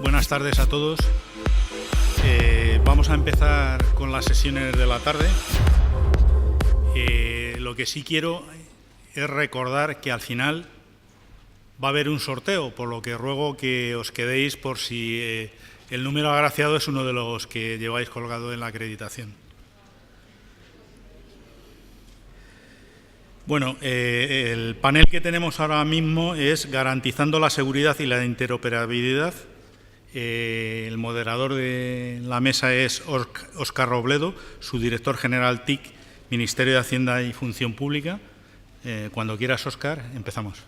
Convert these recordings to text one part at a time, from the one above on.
Buenas tardes a todos. Vamos a empezar con las sesiones de la tarde. Lo que sí quiero es recordar que al final va a haber un sorteo, por lo que ruego que os quedéis por si el número agraciado es uno de los que lleváis colgado en la acreditación. Bueno, el panel que tenemos ahora mismo es Garantizando la seguridad y la interoperabilidad. El moderador de la mesa es Óscar Robledo, su director general TIC, Ministerio de Hacienda y Función Pública. Cuando quieras, Óscar, empezamos.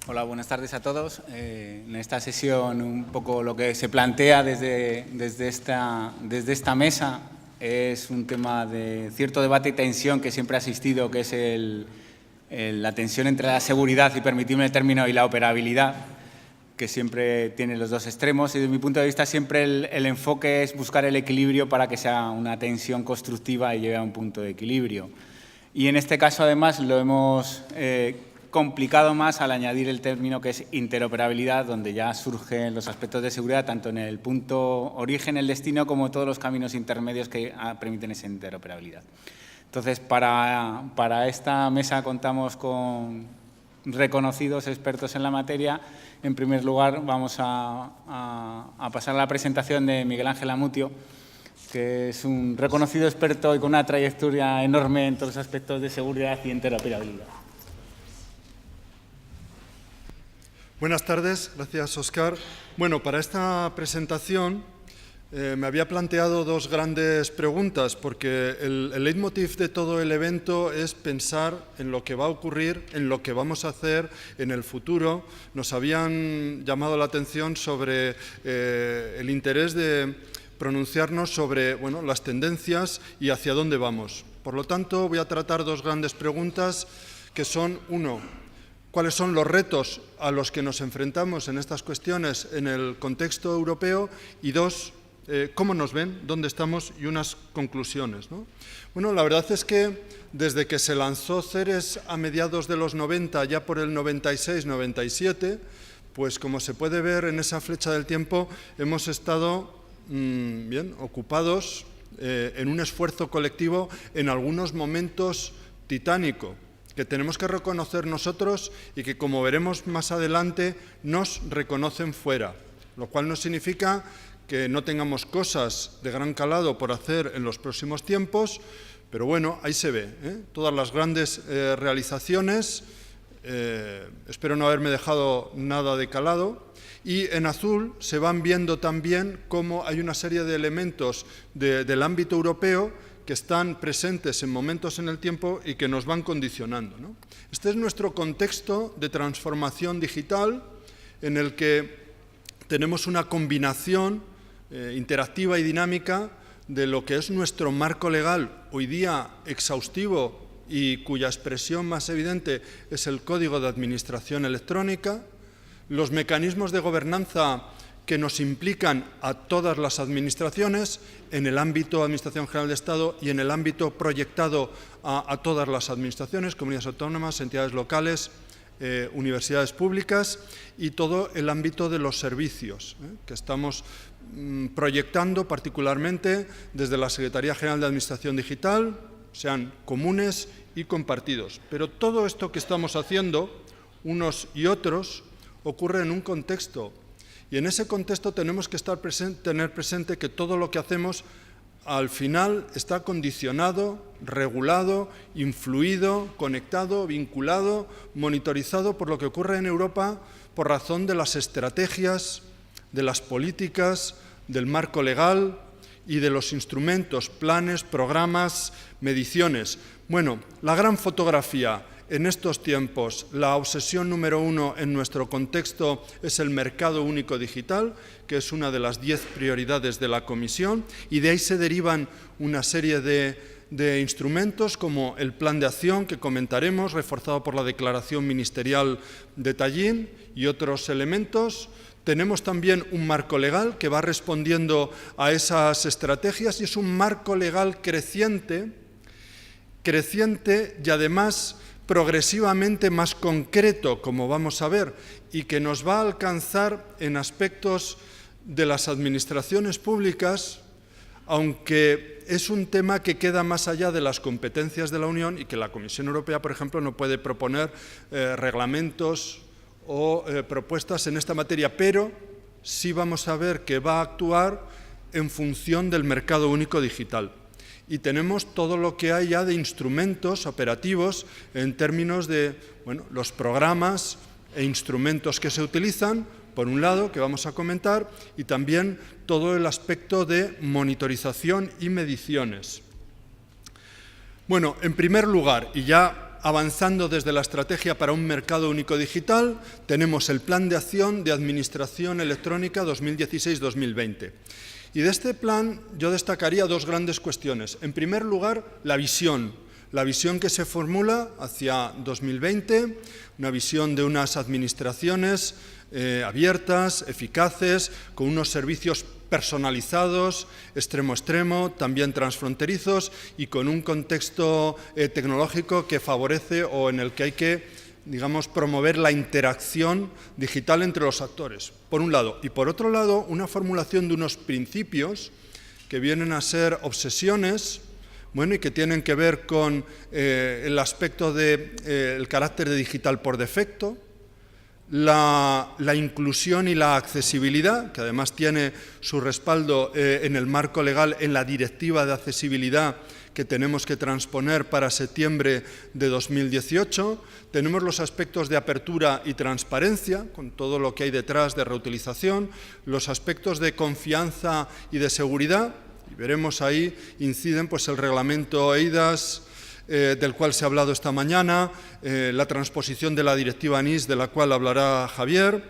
Hola, buenas tardes a todos. En esta sesión un poco lo que se plantea desde esta mesa es un tema de cierto debate y tensión que siempre ha existido, que es la tensión entre la seguridad, y permitirme el término, y la operabilidad, que siempre tiene los dos extremos. Y desde mi punto de vista siempre el enfoque es buscar el equilibrio para que sea una tensión constructiva y llegue a un punto de equilibrio. Y en este caso, además, lo hemos complicado más al añadir el término que es interoperabilidad, donde ya surgen los aspectos de seguridad, tanto en el punto origen, el destino, como todos los caminos intermedios que permiten esa interoperabilidad. Entonces, para esta mesa contamos con reconocidos expertos en la materia. En primer lugar, vamos a pasar a la presentación de Miguel Ángel Amutio, que es un reconocido experto y con una trayectoria enorme en todos los aspectos de seguridad y interoperabilidad. Buenas tardes, gracias, Óscar. Bueno, para esta presentación me había planteado dos grandes preguntas, porque el leitmotiv de todo el evento es pensar en lo que va a ocurrir, en lo que vamos a hacer en el futuro. Nos habían llamado la atención sobre el interés de pronunciarnos sobre las tendencias y hacia dónde vamos. Por lo tanto, voy a tratar dos grandes preguntas que son, uno, ¿cuáles son los retos a los que nos enfrentamos en estas cuestiones en el contexto europeo? Y dos, ¿cómo nos ven? ¿Dónde estamos? Y unas conclusiones, ¿no? Bueno, la verdad es que desde que se lanzó CERES a mediados de los 90, ya por el 96-97, pues como se puede ver en esa flecha del tiempo, hemos estado bien ocupados en un esfuerzo colectivo, en algunos momentos titánico, que tenemos que reconocer nosotros y que, como veremos más adelante, nos reconocen fuera, lo cual no significa que no tengamos cosas de gran calado por hacer en los próximos tiempos, pero bueno, ahí se ve, todas las grandes realizaciones, espero no haberme dejado nada de calado, y en azul se van viendo también cómo hay una serie de elementos del ámbito europeo que están presentes en momentos en el tiempo y que nos van condicionando, ¿no? Este es nuestro contexto de transformación digital, en el que tenemos una combinación interactiva y dinámica de lo que es nuestro marco legal, hoy día exhaustivo y cuya expresión más evidente es el Código de Administración Electrónica, los mecanismos de gobernanza que nos implican a todas las administraciones en el ámbito de Administración General de Estado y en el ámbito proyectado a todas las administraciones, comunidades autónomas, entidades locales, universidades públicas, y todo el ámbito de los servicios, que estamos proyectando particularmente desde la Secretaría General de Administración Digital, sean comunes y compartidos. Pero todo esto que estamos haciendo, unos y otros, ocurre en un contexto. Y en ese contexto tenemos que tener presente que todo lo que hacemos al final está condicionado, regulado, influido, conectado, vinculado, monitorizado por lo que ocurre en Europa por razón de las estrategias, de las políticas, del marco legal y de los instrumentos, planes, programas, mediciones. Bueno, la gran fotografía en estos tiempos, la obsesión número uno en nuestro contexto es el mercado único digital, que es una de las 10 prioridades de la Comisión, y de ahí se derivan una serie de instrumentos como el Plan de Acción, que comentaremos, reforzado por la Declaración Ministerial de Tallin, y otros elementos. Tenemos también un marco legal que va respondiendo a esas estrategias, y es un marco legal creciente y además progresivamente más concreto, como vamos a ver, y que nos va a alcanzar en aspectos de las administraciones públicas, aunque es un tema que queda más allá de las competencias de la Unión y que la Comisión Europea, por ejemplo, no puede proponer reglamentos o propuestas en esta materia, pero sí vamos a ver que va a actuar en función del mercado único digital. Y tenemos todo lo que hay ya de instrumentos operativos en términos de los programas e instrumentos que se utilizan, por un lado, que vamos a comentar, y también todo el aspecto de monitorización y mediciones. Bueno, en primer lugar, y ya avanzando desde la estrategia para un mercado único digital, tenemos el Plan de Acción de Administración Electrónica 2016-2020. Y de este plan yo destacaría dos grandes cuestiones. En primer lugar, la visión que se formula hacia 2020, una visión de unas administraciones abiertas, eficaces, con unos servicios personalizados, extremo a extremo, también transfronterizos y con un contexto tecnológico que favorece o en el que hay que, digamos, promover la interacción digital entre los actores, por un lado. Y por otro lado, una formulación de unos principios que vienen a ser obsesiones, y que tienen que ver con el aspecto del carácter de digital por defecto, la inclusión y la accesibilidad, que además tiene su respaldo en el marco legal en la Directiva de Accesibilidad que tenemos que transponer para septiembre de 2018. Tenemos los aspectos de apertura y transparencia, con todo lo que hay detrás de reutilización, los aspectos de confianza y de seguridad, y veremos ahí, inciden el reglamento eIDAS, del cual se ha hablado esta mañana, la transposición de la directiva NIS, de la cual hablará Javier,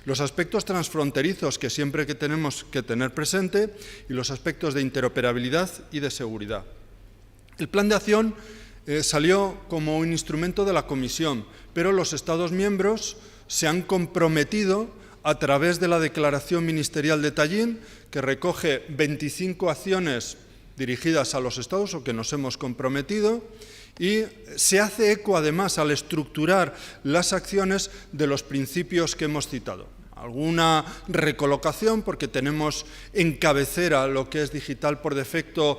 los aspectos transfronterizos que siempre que tenemos que tener presente y los aspectos de interoperabilidad y de seguridad. El plan de acción salió como un instrumento de la Comisión, pero los Estados miembros se han comprometido a través de la Declaración Ministerial de Tallinn, que recoge 25 acciones dirigidas a los Estados o que nos hemos comprometido, y se hace eco además al estructurar las acciones de los principios que hemos citado. Alguna recolocación porque tenemos en cabecera lo que es digital por defecto,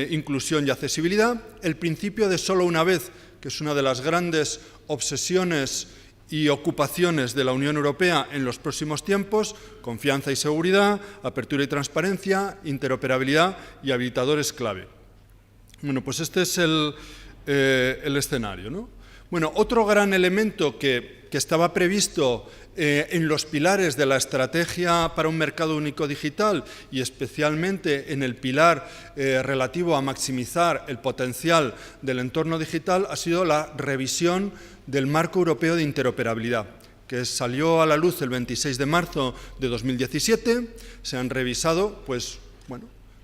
inclusión y accesibilidad, el principio de solo una vez, que es una de las grandes obsesiones y ocupaciones de la Unión Europea en los próximos tiempos, confianza y seguridad, apertura y transparencia, interoperabilidad y habilitadores clave. Bueno, pues este es el escenario, ¿no? Bueno, otro gran elemento que estaba previsto en los pilares de la estrategia para un mercado único digital y especialmente en el pilar relativo a maximizar el potencial del entorno digital ha sido la revisión del Marco Europeo de Interoperabilidad, que salió a la luz el 26 de marzo de 2017. Se han revisado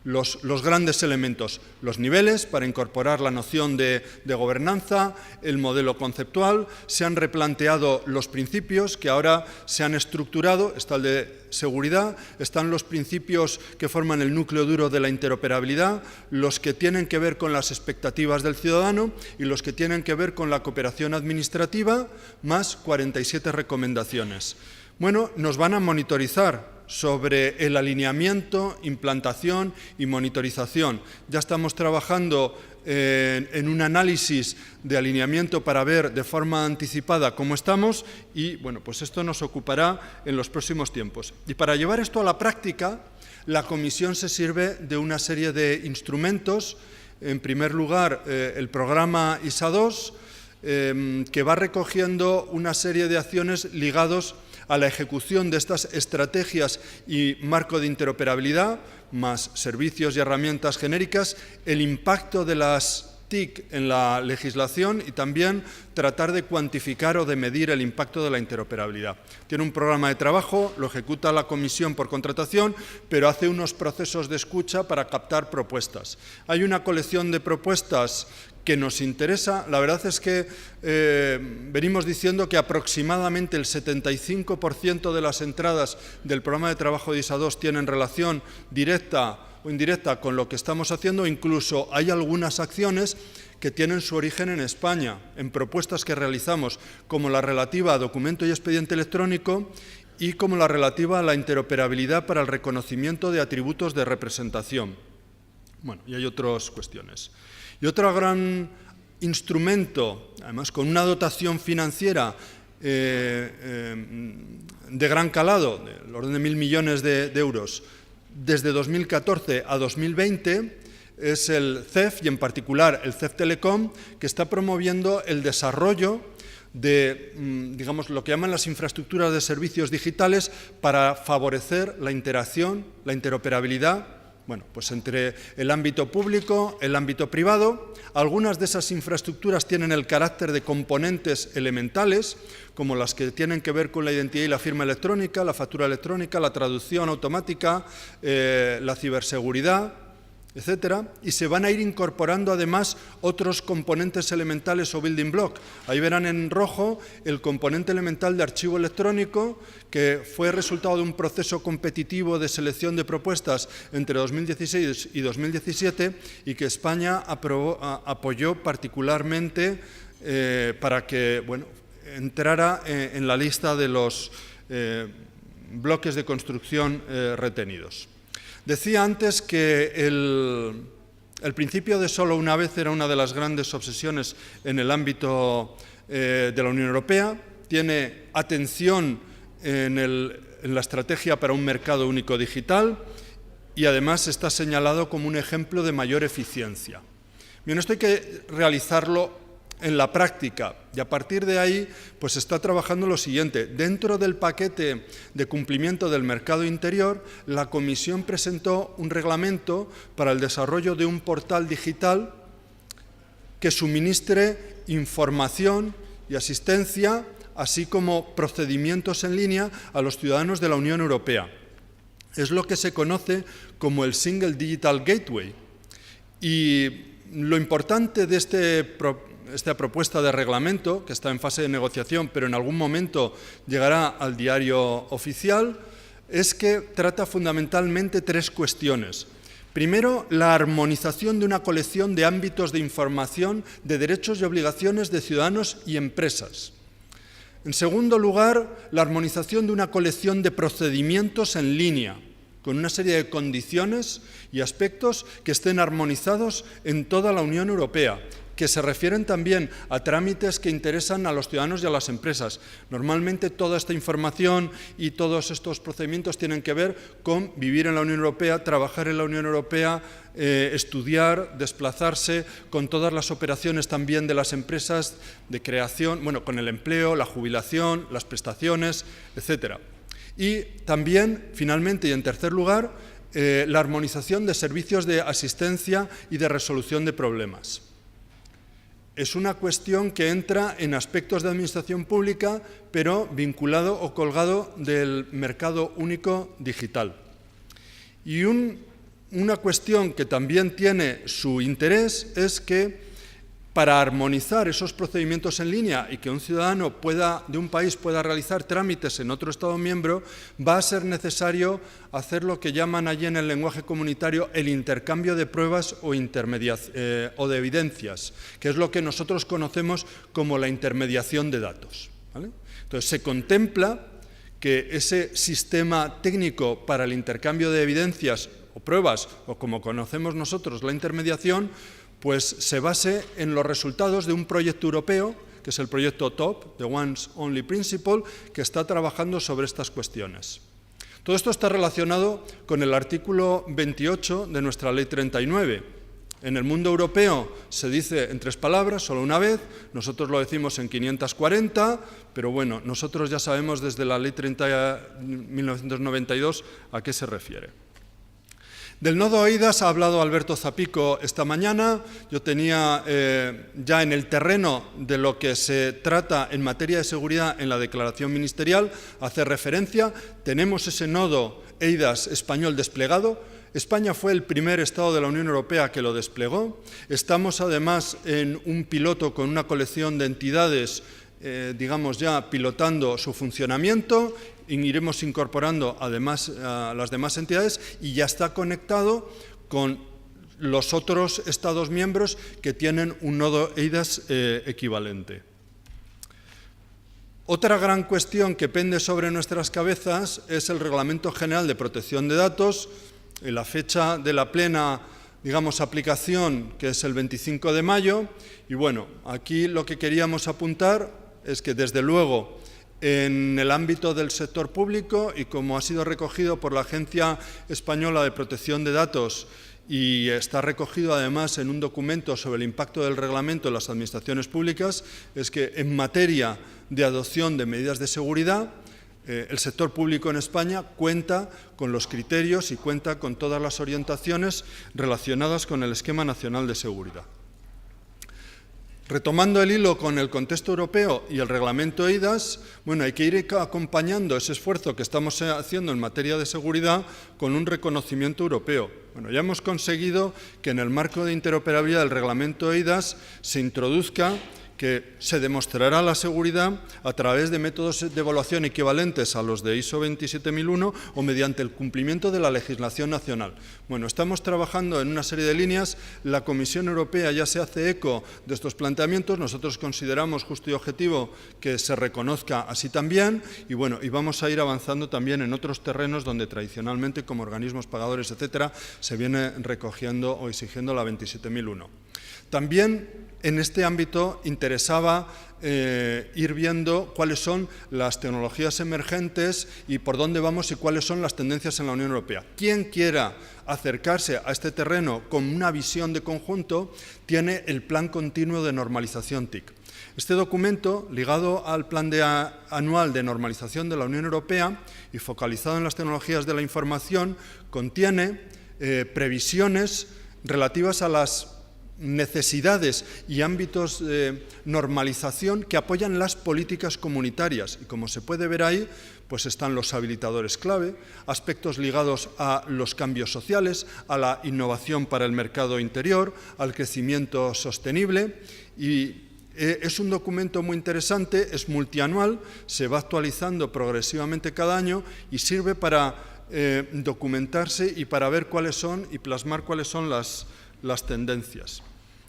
los grandes elementos, los niveles para incorporar la noción de gobernanza, el modelo conceptual, se han replanteado los principios que ahora se han estructurado, está el de seguridad, están los principios que forman el núcleo duro de la interoperabilidad, los que tienen que ver con las expectativas del ciudadano y los que tienen que ver con la cooperación administrativa, más 47 recomendaciones. Bueno, nos van a monitorizar sobre el alineamiento, implantación y monitorización. Ya estamos trabajando en un análisis de alineamiento para ver de forma anticipada cómo estamos y, pues esto nos ocupará en los próximos tiempos. Y para llevar esto a la práctica, la Comisión se sirve de una serie de instrumentos. En primer lugar, el programa ISA 2, que va recogiendo una serie de acciones ligados a la ejecución de estas estrategias y marco de interoperabilidad, más servicios y herramientas genéricas, el impacto de las TIC en la legislación y también tratar de cuantificar o de medir el impacto de la interoperabilidad. Tiene un programa de trabajo, lo ejecuta la Comisión por contratación, pero hace unos procesos de escucha para captar propuestas. Hay una colección de propuestas que nos interesa. La verdad es que venimos diciendo que aproximadamente el 75% de las entradas del programa de trabajo de ISA 2 tienen relación directa o indirecta con lo que estamos haciendo. Incluso hay algunas acciones que tienen su origen en España, en propuestas que realizamos, como la relativa a documento y expediente electrónico y como la relativa a la interoperabilidad para el reconocimiento de atributos de representación. Bueno, y hay otras cuestiones. Y otro gran instrumento, además con una dotación financiera de gran calado, del orden de 1.000 millones de euros, desde 2014 a 2020, es el CEF, y en particular el CEF Telecom, que está promoviendo el desarrollo de, digamos, lo que llaman las infraestructuras de servicios digitales para favorecer la interacción, la interoperabilidad, bueno, pues entre el ámbito público, el ámbito privado. Algunas de esas infraestructuras tienen el carácter de componentes elementales, como las que tienen que ver con la identidad y la firma electrónica, la factura electrónica, la traducción automática, la ciberseguridad, etcétera, y se van a ir incorporando además otros componentes elementales o building block. Ahí verán en rojo el componente elemental de archivo electrónico, que fue resultado de un proceso competitivo de selección de propuestas entre 2016 y 2017 y que España apoyó particularmente para que, bueno, entrara en la lista de los bloques de construcción retenidos. Decía antes que el principio de solo una vez era una de las grandes obsesiones en el ámbito de la Unión Europea. Tiene atención en la estrategia para un mercado único digital y además está señalado como un ejemplo de mayor eficiencia. Bien, esto hay que realizarlo en la práctica y a partir de ahí pues está trabajando lo siguiente. Dentro del paquete de cumplimiento del mercado interior, la Comisión presentó un reglamento para el desarrollo de un portal digital que suministre información y asistencia, así como procedimientos en línea a los ciudadanos de la Unión Europea. Es lo que se conoce como el Single Digital Gateway. Y lo importante de esta propuesta de reglamento, que está en fase de negociación, pero en algún momento llegará al diario oficial, es que trata fundamentalmente tres cuestiones. Primero, la armonización de una colección de ámbitos de información de derechos y obligaciones de ciudadanos y empresas. En segundo lugar, la armonización de una colección de procedimientos en línea, con una serie de condiciones y aspectos que estén armonizados en toda la Unión Europea, que se refieren también a trámites que interesan a los ciudadanos y a las empresas. Normalmente toda esta información y todos estos procedimientos tienen que ver con vivir en la Unión Europea, trabajar en la Unión Europea, estudiar, desplazarse, con todas las operaciones también de las empresas de creación, bueno, con el empleo, la jubilación, las prestaciones, etcétera. Y también, finalmente y en tercer lugar, la armonización de servicios de asistencia y de resolución de problemas. Es una cuestión que entra en aspectos de administración pública, pero vinculado o colgado del mercado único digital. Y una cuestión que también tiene su interés es que para armonizar esos procedimientos en línea y que un ciudadano de un país pueda realizar trámites en otro Estado miembro, va a ser necesario hacer lo que llaman allí en el lenguaje comunitario el intercambio de pruebas o de evidencias, que es lo que nosotros conocemos como la intermediación de datos, ¿vale? Entonces, se contempla que ese sistema técnico para el intercambio de evidencias o pruebas, o como conocemos nosotros la intermediación, pues se base en los resultados de un proyecto europeo, que es el proyecto TOP, The Once Only Principle, que está trabajando sobre estas cuestiones. Todo esto está relacionado con el artículo 28 de nuestra Ley 39. En el mundo europeo se dice en 3 palabras, solo una vez, nosotros lo decimos en 540, pero bueno, nosotros ya sabemos desde la Ley 30 de 1992 a qué se refiere. Del nodo eIDAS ha hablado Alberto Zapico esta mañana. Yo tenía ya en el terreno de lo que se trata en materia de seguridad en la declaración ministerial, hacer referencia. Tenemos ese nodo eIDAS español desplegado. España fue el primer Estado de la Unión Europea que lo desplegó. Estamos además en un piloto con una colección de entidades, digamos ya pilotando su funcionamiento. Iremos incorporando además a las demás entidades y ya está conectado con los otros Estados miembros que tienen un nodo eIDAS equivalente. Otra gran cuestión que pende sobre nuestras cabezas es el Reglamento General de Protección de Datos. La fecha de la plena, digamos, aplicación, que es el 25 de mayo. Y bueno, aquí lo que queríamos apuntar es que, desde luego, en el ámbito del sector público, y como ha sido recogido por la Agencia Española de Protección de Datos, y está recogido además en un documento sobre el impacto del reglamento en las administraciones públicas, es que en materia de adopción de medidas de seguridad, el sector público en España cuenta con los criterios y cuenta con todas las orientaciones relacionadas con el Esquema Nacional de Seguridad. Retomando el hilo con el contexto europeo y el reglamento eIDAS, bueno, hay que ir acompañando ese esfuerzo que estamos haciendo en materia de seguridad con un reconocimiento europeo. Bueno, ya hemos conseguido que en el marco de interoperabilidad del reglamento eIDAS se introduzca que se demostrará la seguridad a través de métodos de evaluación equivalentes a los de ISO 27001 o mediante el cumplimiento de la legislación nacional. Bueno, estamos trabajando en una serie de líneas. La Comisión Europea ya se hace eco de estos planteamientos. Nosotros consideramos justo y objetivo que se reconozca así también. Y bueno, y vamos a ir avanzando también en otros terrenos donde tradicionalmente, como organismos pagadores, etcétera, se viene recogiendo o exigiendo la 27001. También en este ámbito interesaba ir viendo cuáles son las tecnologías emergentes y por dónde vamos y cuáles son las tendencias en la Unión Europea. Quien quiera acercarse a este terreno con una visión de conjunto tiene el Plan Continuo de Normalización TIC. Este documento, ligado al Plan Anual de Normalización de la Unión Europea y focalizado en las tecnologías de la información, contiene previsiones relativas a las necesidades y ámbitos de normalización que apoyan las políticas comunitarias. Y como se puede ver ahí, pues están los habilitadores clave, aspectos ligados a los cambios sociales, a la innovación para el mercado interior, al crecimiento sostenible. Y es un documento muy interesante, es multianual, se va actualizando progresivamente cada año y sirve para documentarse y para ver cuáles son y plasmar cuáles son las tendencias.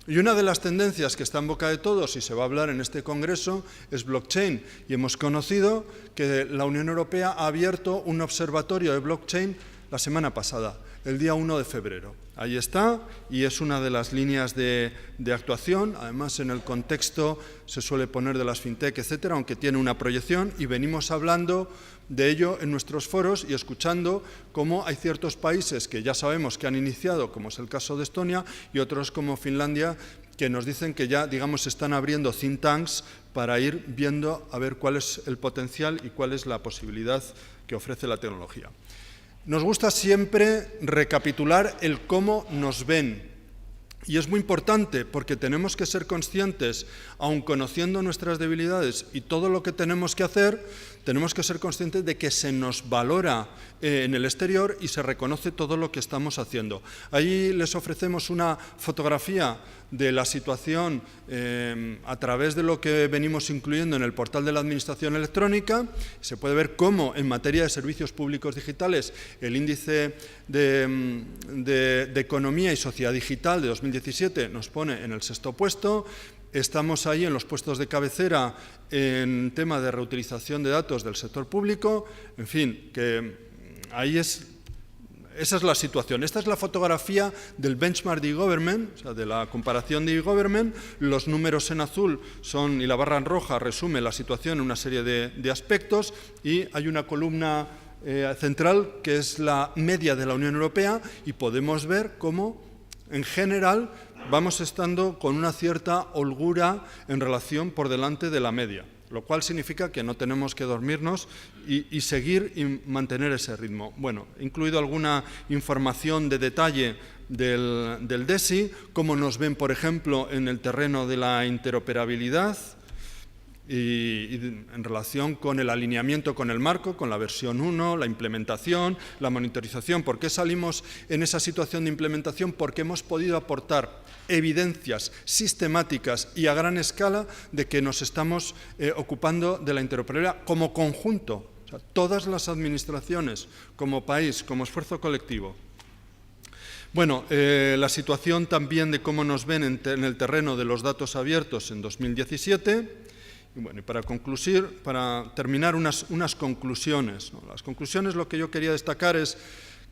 Y una de las tendencias que está en boca de todos y se va a hablar en este congreso es blockchain. Y hemos conocido que la Unión Europea ha abierto un observatorio de blockchain la semana pasada, el día 1 de febrero. Ahí está y es una de las líneas de actuación. Además, en el contexto se suele poner de las fintech, etcétera, aunque tiene una proyección, y venimos hablando de ello en nuestros foros y escuchando cómo hay ciertos países que ya sabemos que han iniciado, como es el caso de Estonia, y otros como Finlandia, que nos dicen que ya, digamos, están abriendo think tanks para ir viendo a ver cuál es el potencial y cuál es la posibilidad que ofrece la tecnología. Nos gusta siempre recapitular el cómo nos ven. Y es muy importante porque tenemos que ser conscientes, aun conociendo nuestras debilidades y todo lo que tenemos que hacer, tenemos que ser conscientes de que se nos valora en el exterior y se reconoce todo lo que estamos haciendo. Ahí les ofrecemos una fotografía de la situación a través de lo que venimos incluyendo en el portal de la Administración Electrónica. Se puede ver cómo en materia de servicios públicos digitales el índice de economía y sociedad digital de 2017 nos pone en el 6º puesto. Estamos ahí en los puestos de cabecera en tema de reutilización de datos del sector público. En fin, que ahí esa es la situación. Esta es la fotografía del benchmark de e-government, o sea, de la comparación de e-government. Los números en azul son, y la barra en roja resume la situación en una serie de aspectos, y hay una columna central que es la media de la Unión Europea, y podemos ver cómo, en general, vamos estando con una cierta holgura en relación por delante de la media, lo cual significa que no tenemos que dormirnos y seguir y mantener ese ritmo. Bueno, he incluido alguna información de detalle del DESI, cómo nos ven, por ejemplo, en el terreno de la interoperabilidad, y en relación con el alineamiento con el marco, con la versión 1, la implementación, la monitorización. ¿Por qué salimos en esa situación de implementación? Porque hemos podido aportar evidencias sistemáticas y a gran escala de que nos estamos ocupando de la interoperabilidad como conjunto, o sea, todas las administraciones, como país, como esfuerzo colectivo. Bueno, la situación también de cómo nos ven en el terreno de los datos abiertos en 2017. Y bueno, y para terminar, unas conclusiones, ¿no? Las conclusiones, lo que yo quería destacar es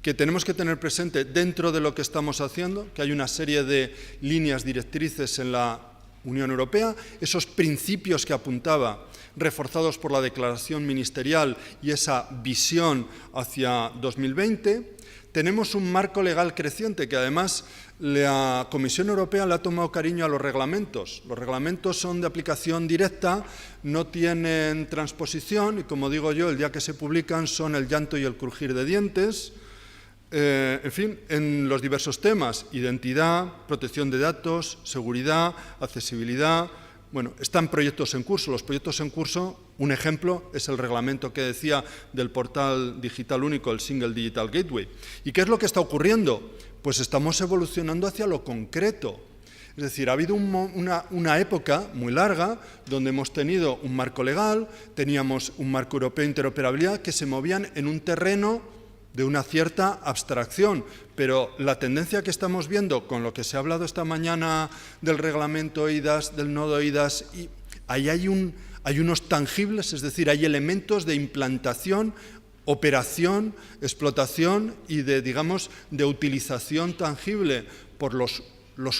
que tenemos que tener presente, dentro de lo que estamos haciendo, que hay una serie de líneas directrices en la Unión Europea, esos principios que apuntaba, reforzados por la declaración ministerial y esa visión hacia 2020. Tenemos un marco legal creciente que además la Comisión Europea le ha tomado cariño a los reglamentos. Los reglamentos son de aplicación directa, no tienen transposición y, como digo yo, el día que se publican son el llanto y el crujir de dientes. En fin, en los diversos temas, identidad, protección de datos, seguridad, accesibilidad. Bueno, están proyectos en curso. Los proyectos en curso, un ejemplo, es el reglamento que decía del portal digital único, el Single Digital Gateway. ¿Y qué es lo que está ocurriendo? Pues estamos evolucionando hacia lo concreto. Es decir, ha habido una época muy larga donde hemos tenido un marco legal, teníamos un marco europeo de interoperabilidad que se movían en un terreno de una cierta abstracción, pero la tendencia que estamos viendo con lo que se ha hablado esta mañana del reglamento eIDAS, del nodo eIDAS, y ahí hay unos tangibles, es decir, hay elementos de implantación, operación, explotación y de utilización tangible por los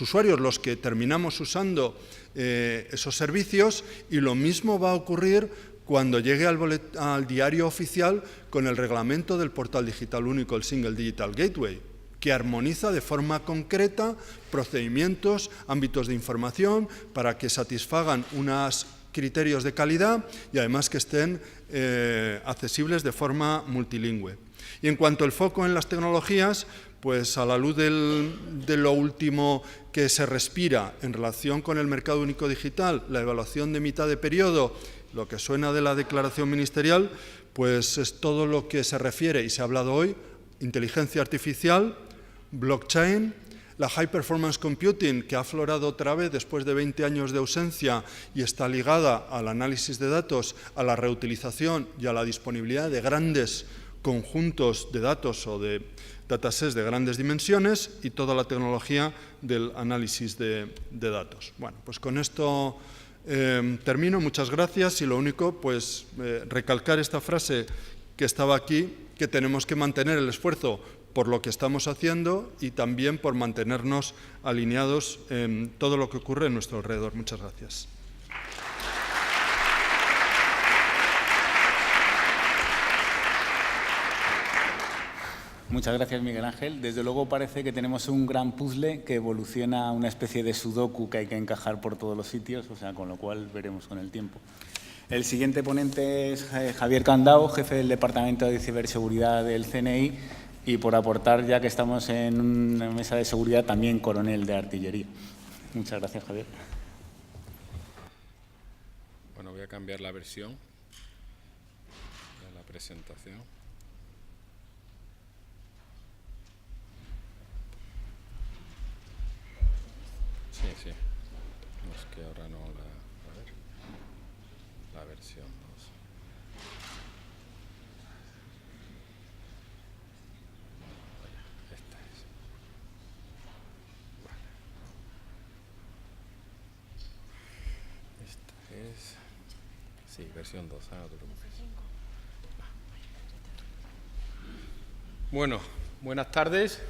usuarios, los que terminamos usando esos servicios, y lo mismo va a ocurrir cuando llegue al diario oficial con el reglamento del portal digital único, el Single Digital Gateway, que armoniza de forma concreta procedimientos, ámbitos de información, para que satisfagan unos criterios de calidad y además que estén accesibles de forma multilingüe. Y en cuanto al foco en las tecnologías, pues a la luz de lo último que se respira en relación con el mercado único digital, la evaluación de mitad de periodo, lo que suena de la declaración ministerial, pues es todo lo que se refiere, y se ha hablado hoy, inteligencia artificial, blockchain, la high performance computing, que ha aflorado otra vez después de 20 años de ausencia y está ligada al análisis de datos, a la reutilización y a la disponibilidad de grandes conjuntos de datos o de datasets de grandes dimensiones, y toda la tecnología del análisis de datos. Bueno, pues con esto termino. Muchas gracias, y lo único, pues recalcar esta frase que estaba aquí, que tenemos que mantener el esfuerzo por lo que estamos haciendo y también por mantenernos alineados en todo lo que ocurre en nuestro alrededor. Muchas gracias. Muchas gracias, Miguel Ángel. Desde luego parece que tenemos un gran puzzle que evoluciona a una especie de sudoku que hay que encajar por todos los sitios, o sea, con lo cual veremos con el tiempo. El siguiente ponente es Javier Candao, jefe del Departamento de Ciberseguridad del CNI, y por aportar, ya que estamos en una mesa de seguridad, también coronel de artillería. Muchas gracias, Javier. Bueno, voy a cambiar la versión de la presentación. Sí. No, es que ahora no la... A ver. La versión 2. Esta es. Vale. Esta es... Sí, versión 2, no te preocupes. Bueno, buenas tardes.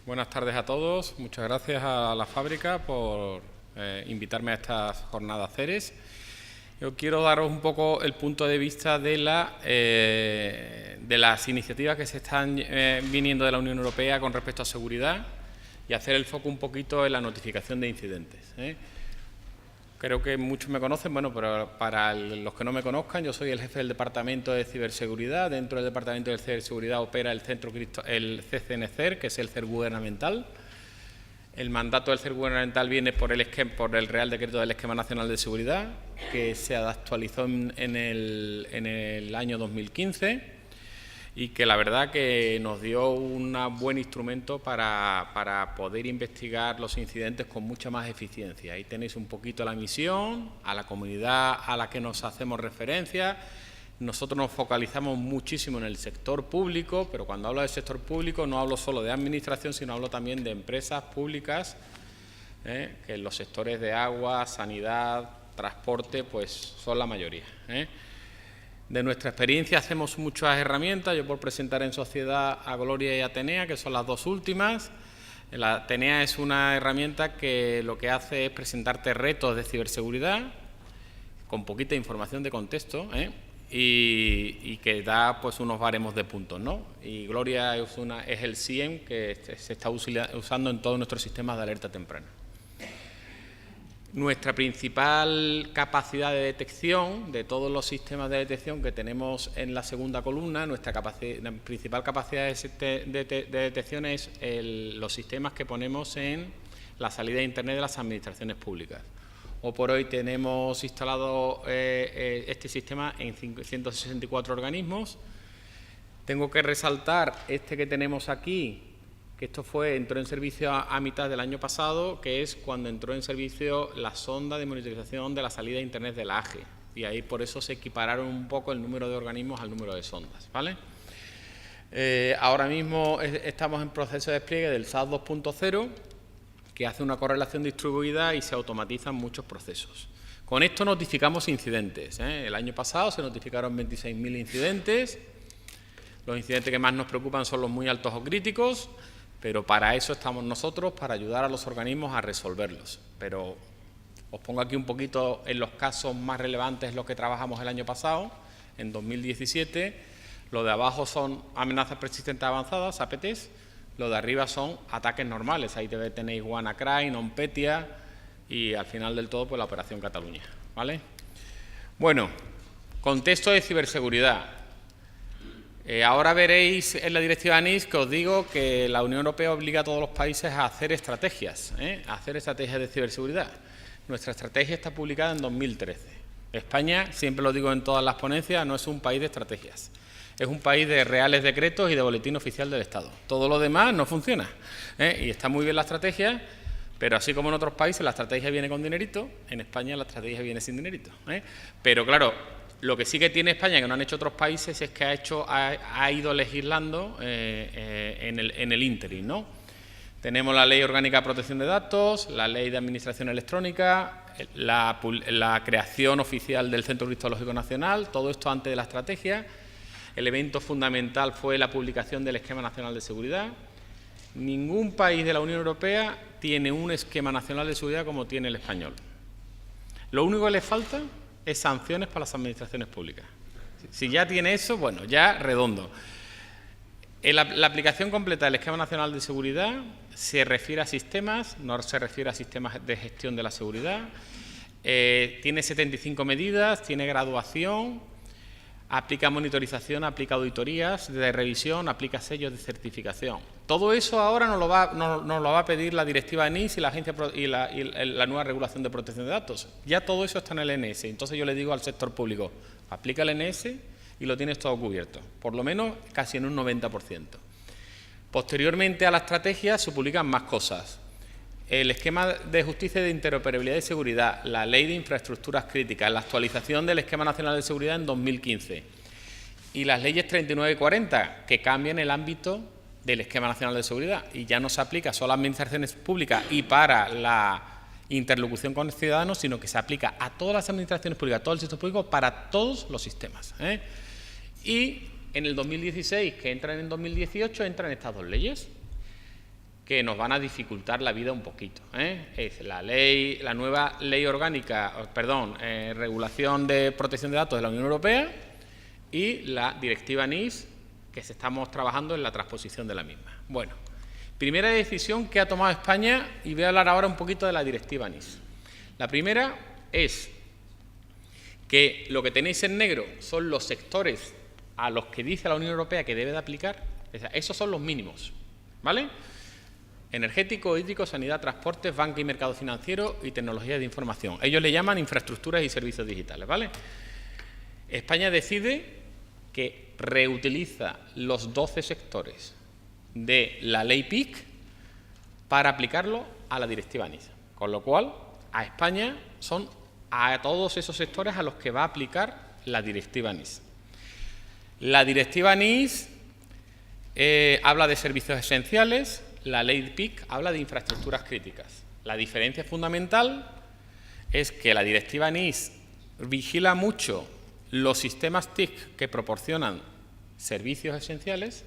Buenas tardes a todos. Muchas gracias a la fábrica por invitarme a estas jornadas CERES. Yo quiero daros un poco el punto de vista de las iniciativas que se están viniendo de la Unión Europea con respecto a seguridad y hacer el foco un poquito en la notificación de incidentes. Creo que muchos me conocen, bueno, pero para los que no me conozcan, yo soy el jefe del Departamento de Ciberseguridad. Dentro del Departamento de Ciberseguridad opera el CCNCER, que es el CER gubernamental. El mandato del CER gubernamental viene por el Real Decreto del Esquema Nacional de Seguridad, que se actualizó en el año 2015 y que la verdad que nos dio un buen instrumento para poder investigar los incidentes con mucha más eficiencia. Ahí tenéis un poquito la misión, a la comunidad a la que nos hacemos referencia, Nosotros nos focalizamos muchísimo en el sector público, pero cuando hablo del sector público no hablo solo de administración, sino hablo también de empresas públicas, que en los sectores de agua, sanidad, transporte, pues son la mayoría. De nuestra experiencia hacemos muchas herramientas. Yo por presentar en sociedad a Gloria y Atenea, que son las dos últimas. La Atenea es una herramienta que lo que hace es presentarte retos de ciberseguridad con poquita información de contexto, y que da pues unos baremos de puntos, ¿no? Y Gloria es el SIEM que se está usando en todos nuestros sistemas de alerta temprana. Nuestra principal capacidad de detección, de todos los sistemas de detección que tenemos en la segunda columna, la principal capacidad de detección es los sistemas que ponemos en la salida de Internet de las administraciones públicas. Hoy por hoy tenemos instalado este sistema en 164 organismos. Tengo que resaltar este que tenemos aquí, que entró en servicio a mitad del año pasado, que es cuando entró en servicio la sonda de monitorización de la salida de Internet de la AGE. Y ahí por eso se equipararon un poco el número de organismos al número de sondas, ¿vale? Ahora mismo estamos en proceso de despliegue del SAS 2.0, que hace una correlación distribuida y se automatizan muchos procesos. Con esto notificamos incidentes. El año pasado se notificaron 26.000 incidentes. Los incidentes que más nos preocupan son los muy altos o críticos, pero para eso estamos nosotros, para ayudar a los organismos a resolverlos. Pero os pongo aquí un poquito en los casos más relevantes los que trabajamos el año pasado, en 2017. Lo de abajo son amenazas persistentes avanzadas, APTs. Lo de arriba son ataques normales. Ahí tenéis WannaCry, NotPetya y al final del todo pues la Operación Cataluña, ¿vale? Bueno, contexto de ciberseguridad. Ahora veréis en la directiva NIS que os digo que la Unión Europea obliga a todos los países a hacer estrategias, de ciberseguridad. Nuestra estrategia está publicada en 2013. España, siempre lo digo en todas las ponencias, no es un país de estrategias. Es un país de reales decretos y de boletín oficial del Estado. Todo lo demás no funciona. Y está muy bien la estrategia, pero así como en otros países la estrategia viene con dinerito, en España la estrategia viene sin dinerito. Pero claro, lo que sí que tiene España, que no han hecho otros países, es que ha ido legislando en el ínterin, ¿no? Tenemos la Ley Orgánica de Protección de Datos, la Ley de Administración Electrónica, la creación oficial del Centro Criptológico Nacional, todo esto antes de la estrategia. El evento fundamental fue la publicación del Esquema Nacional de Seguridad. Ningún país de la Unión Europea tiene un esquema nacional de seguridad como tiene el español. Lo único que le falta es sanciones para las administraciones públicas. Si ya tiene eso, bueno, ya redondo. La aplicación completa del Esquema Nacional de Seguridad se refiere a sistemas, no se refiere a sistemas de gestión de la seguridad. Tiene 75 medidas, tiene graduación, aplica monitorización, aplica auditorías de revisión, aplica sellos de certificación. Todo eso ahora nos lo va a pedir la directiva NIS y la agencia y la nueva regulación de protección de datos. Ya todo eso está en el NS. Entonces yo le digo al sector público, aplica el NS y lo tienes todo cubierto, por lo menos casi en un 90%. Posteriormente a la estrategia se publican más cosas. El esquema de justicia de interoperabilidad y seguridad, la ley de infraestructuras críticas, la actualización del Esquema Nacional de Seguridad en 2015 y las leyes 39 y 40 que cambian el ámbito del Esquema Nacional de Seguridad y ya no se aplica solo a administraciones públicas y para la interlocución con los ciudadanos, sino que se aplica a todas las administraciones públicas, a todo el sector público, para todos los sistemas. Y en el 2016, que entran en 2018, entran estas dos leyes que nos van a dificultar la vida un poquito. Es la nueva ley orgánica, regulación de protección de datos de la Unión Europea y la directiva NIS, que estamos trabajando en la transposición de la misma. Bueno, primera decisión que ha tomado España, y voy a hablar ahora un poquito de la directiva NIS. La primera es que lo que tenéis en negro son los sectores a los que dice la Unión Europea que debe de aplicar. Esos son los mínimos, ¿vale? Energético, hídrico, sanidad, transportes, banca y mercado financiero y tecnología de información. Ellos le llaman infraestructuras y servicios digitales, ¿vale? España decide que reutiliza los 12 sectores de la ley PIC para aplicarlo a la directiva NIS. Con lo cual, a España son a todos esos sectores a los que va a aplicar la directiva NIS. La directiva NIS habla de servicios esenciales, la ley PIC habla de infraestructuras críticas. La diferencia fundamental es que la directiva NIS vigila mucho los sistemas TIC que proporcionan servicios esenciales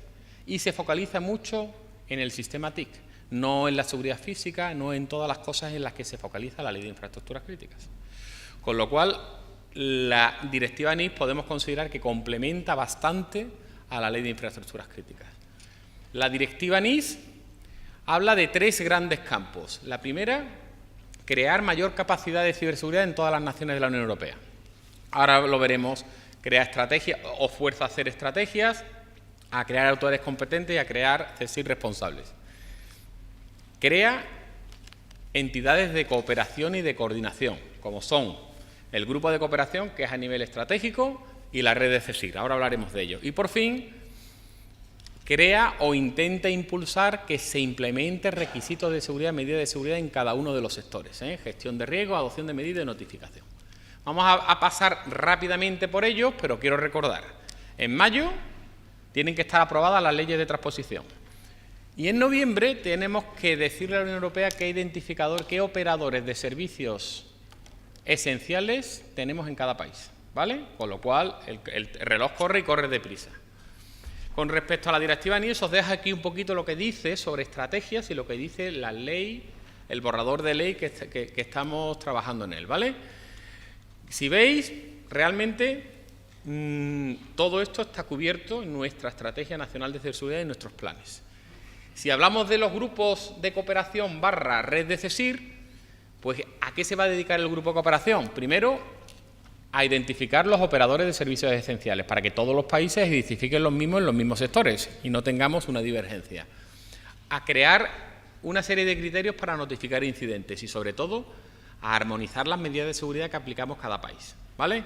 y se focaliza mucho en el sistema TIC, no en la seguridad física, no en todas las cosas en las que se focaliza la ley de infraestructuras críticas. Con lo cual, la directiva NIS podemos considerar que complementa bastante a la ley de infraestructuras críticas. La directiva NIS habla de 3 grandes campos. La primera, crear mayor capacidad de ciberseguridad en todas las naciones de la Unión Europea. Ahora lo veremos, crear estrategias o fuerza a hacer estrategias, a crear autoridades competentes y a crear CSIC responsables. Crea entidades de cooperación y de coordinación, como son el grupo de cooperación, que es a nivel estratégico, y la red de CSIC. Ahora hablaremos de ello. Y por fin, crea o intenta impulsar que se implementen requisitos de seguridad, medidas de seguridad en cada uno de los sectores, gestión de riesgo, adopción de medidas y notificación. Vamos a pasar rápidamente por ellos, pero quiero recordar, en mayo tienen que estar aprobadas las leyes de transposición. Y en noviembre tenemos que decirle a la Unión Europea qué operadores de servicios esenciales tenemos en cada país, ¿vale? Con lo cual el reloj corre y corre deprisa. Con respecto a la directiva NIS, os dejo aquí un poquito lo que dice sobre estrategias y lo que dice la ley, el borrador de ley que estamos trabajando en él, ¿vale? Si veis, realmente todo esto está cubierto en nuestra Estrategia Nacional de Ciberseguridad y en nuestros planes. Si hablamos de los grupos de cooperación / red de CSIC, pues ¿a qué se va a dedicar el grupo de cooperación? Primero, a identificar los operadores de servicios esenciales, para que todos los países identifiquen los mismos en los mismos sectores y no tengamos una divergencia. A crear una serie de criterios para notificar incidentes y, sobre todo, a armonizar las medidas de seguridad que aplicamos cada país, ¿vale?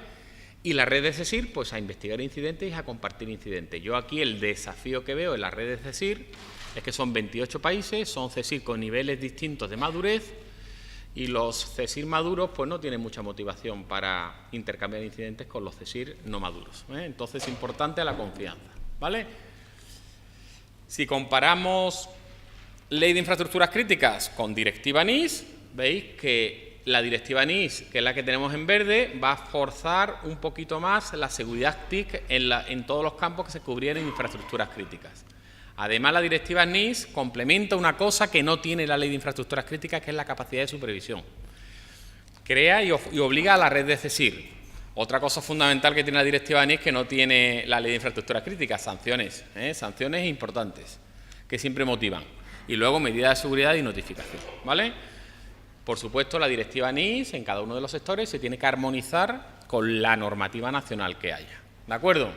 Y la red de CSIC, pues a investigar incidentes y a compartir incidentes. Yo aquí el desafío que veo en la red de CSIC es que son 28 países, son CSIC con niveles distintos de madurez, y los CSIC maduros pues no tienen mucha motivación para intercambiar incidentes con los CSIC no maduros, Entonces es importante la confianza, ¿vale? Si comparamos Ley de Infraestructuras Críticas con Directiva NIS, veis que la Directiva NIS, que es la que tenemos en verde, va a forzar un poquito más la seguridad TIC en todos los campos que se cubrían en infraestructuras críticas. Además, la directiva NIS complementa una cosa que no tiene la Ley de Infraestructuras Críticas, que es la capacidad de supervisión. Crea y obliga a la red de CSIC. Otra cosa fundamental que tiene la directiva NIS que no tiene la Ley de Infraestructuras Críticas, sanciones, sanciones importantes, que siempre motivan. Y luego medidas de seguridad y notificación, ¿vale? Por supuesto, la directiva NIS en cada uno de los sectores se tiene que armonizar con la normativa nacional que haya, ¿de acuerdo?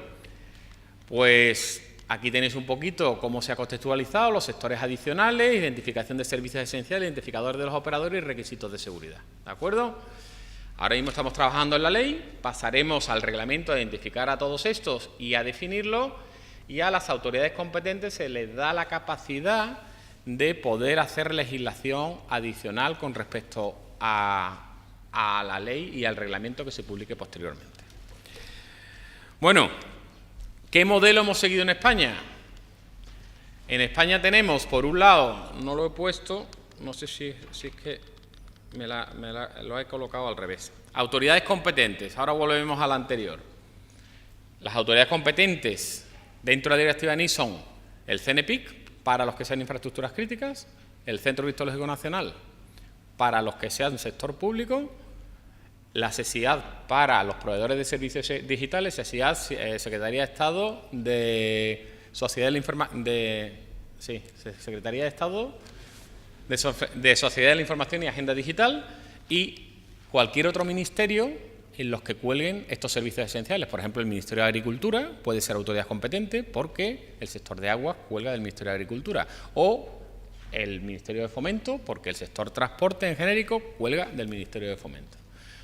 Pues aquí tenéis un poquito cómo se ha contextualizado los sectores adicionales, identificación de servicios esenciales, identificadores de los operadores y requisitos de seguridad. ¿De acuerdo? Ahora mismo estamos trabajando en la ley, pasaremos al reglamento a identificar a todos estos y a definirlo, y a las autoridades competentes se les da la capacidad de poder hacer legislación adicional con respecto a la ley y al reglamento que se publique posteriormente. Bueno, ¿qué modelo hemos seguido en España? En España tenemos, por un lado, no lo he puesto, no sé si es que lo he colocado al revés. Autoridades competentes, ahora volvemos a la anterior. Las autoridades competentes dentro de la directiva NIS son el CNPIC, para los que sean infraestructuras críticas, el Centro Criptológico Nacional, para los que sean sector público, la SESIAD para los proveedores de servicios digitales, SESIAD, Secretaría de Estado de Sociedad Secretaría de Estado de Sociedad de la Información y Agenda Digital, y cualquier otro ministerio en los que cuelguen estos servicios esenciales. Por ejemplo, el Ministerio de Agricultura puede ser autoridad competente porque el sector de aguas cuelga del Ministerio de Agricultura, o el Ministerio de Fomento porque el sector transporte en genérico cuelga del Ministerio de Fomento.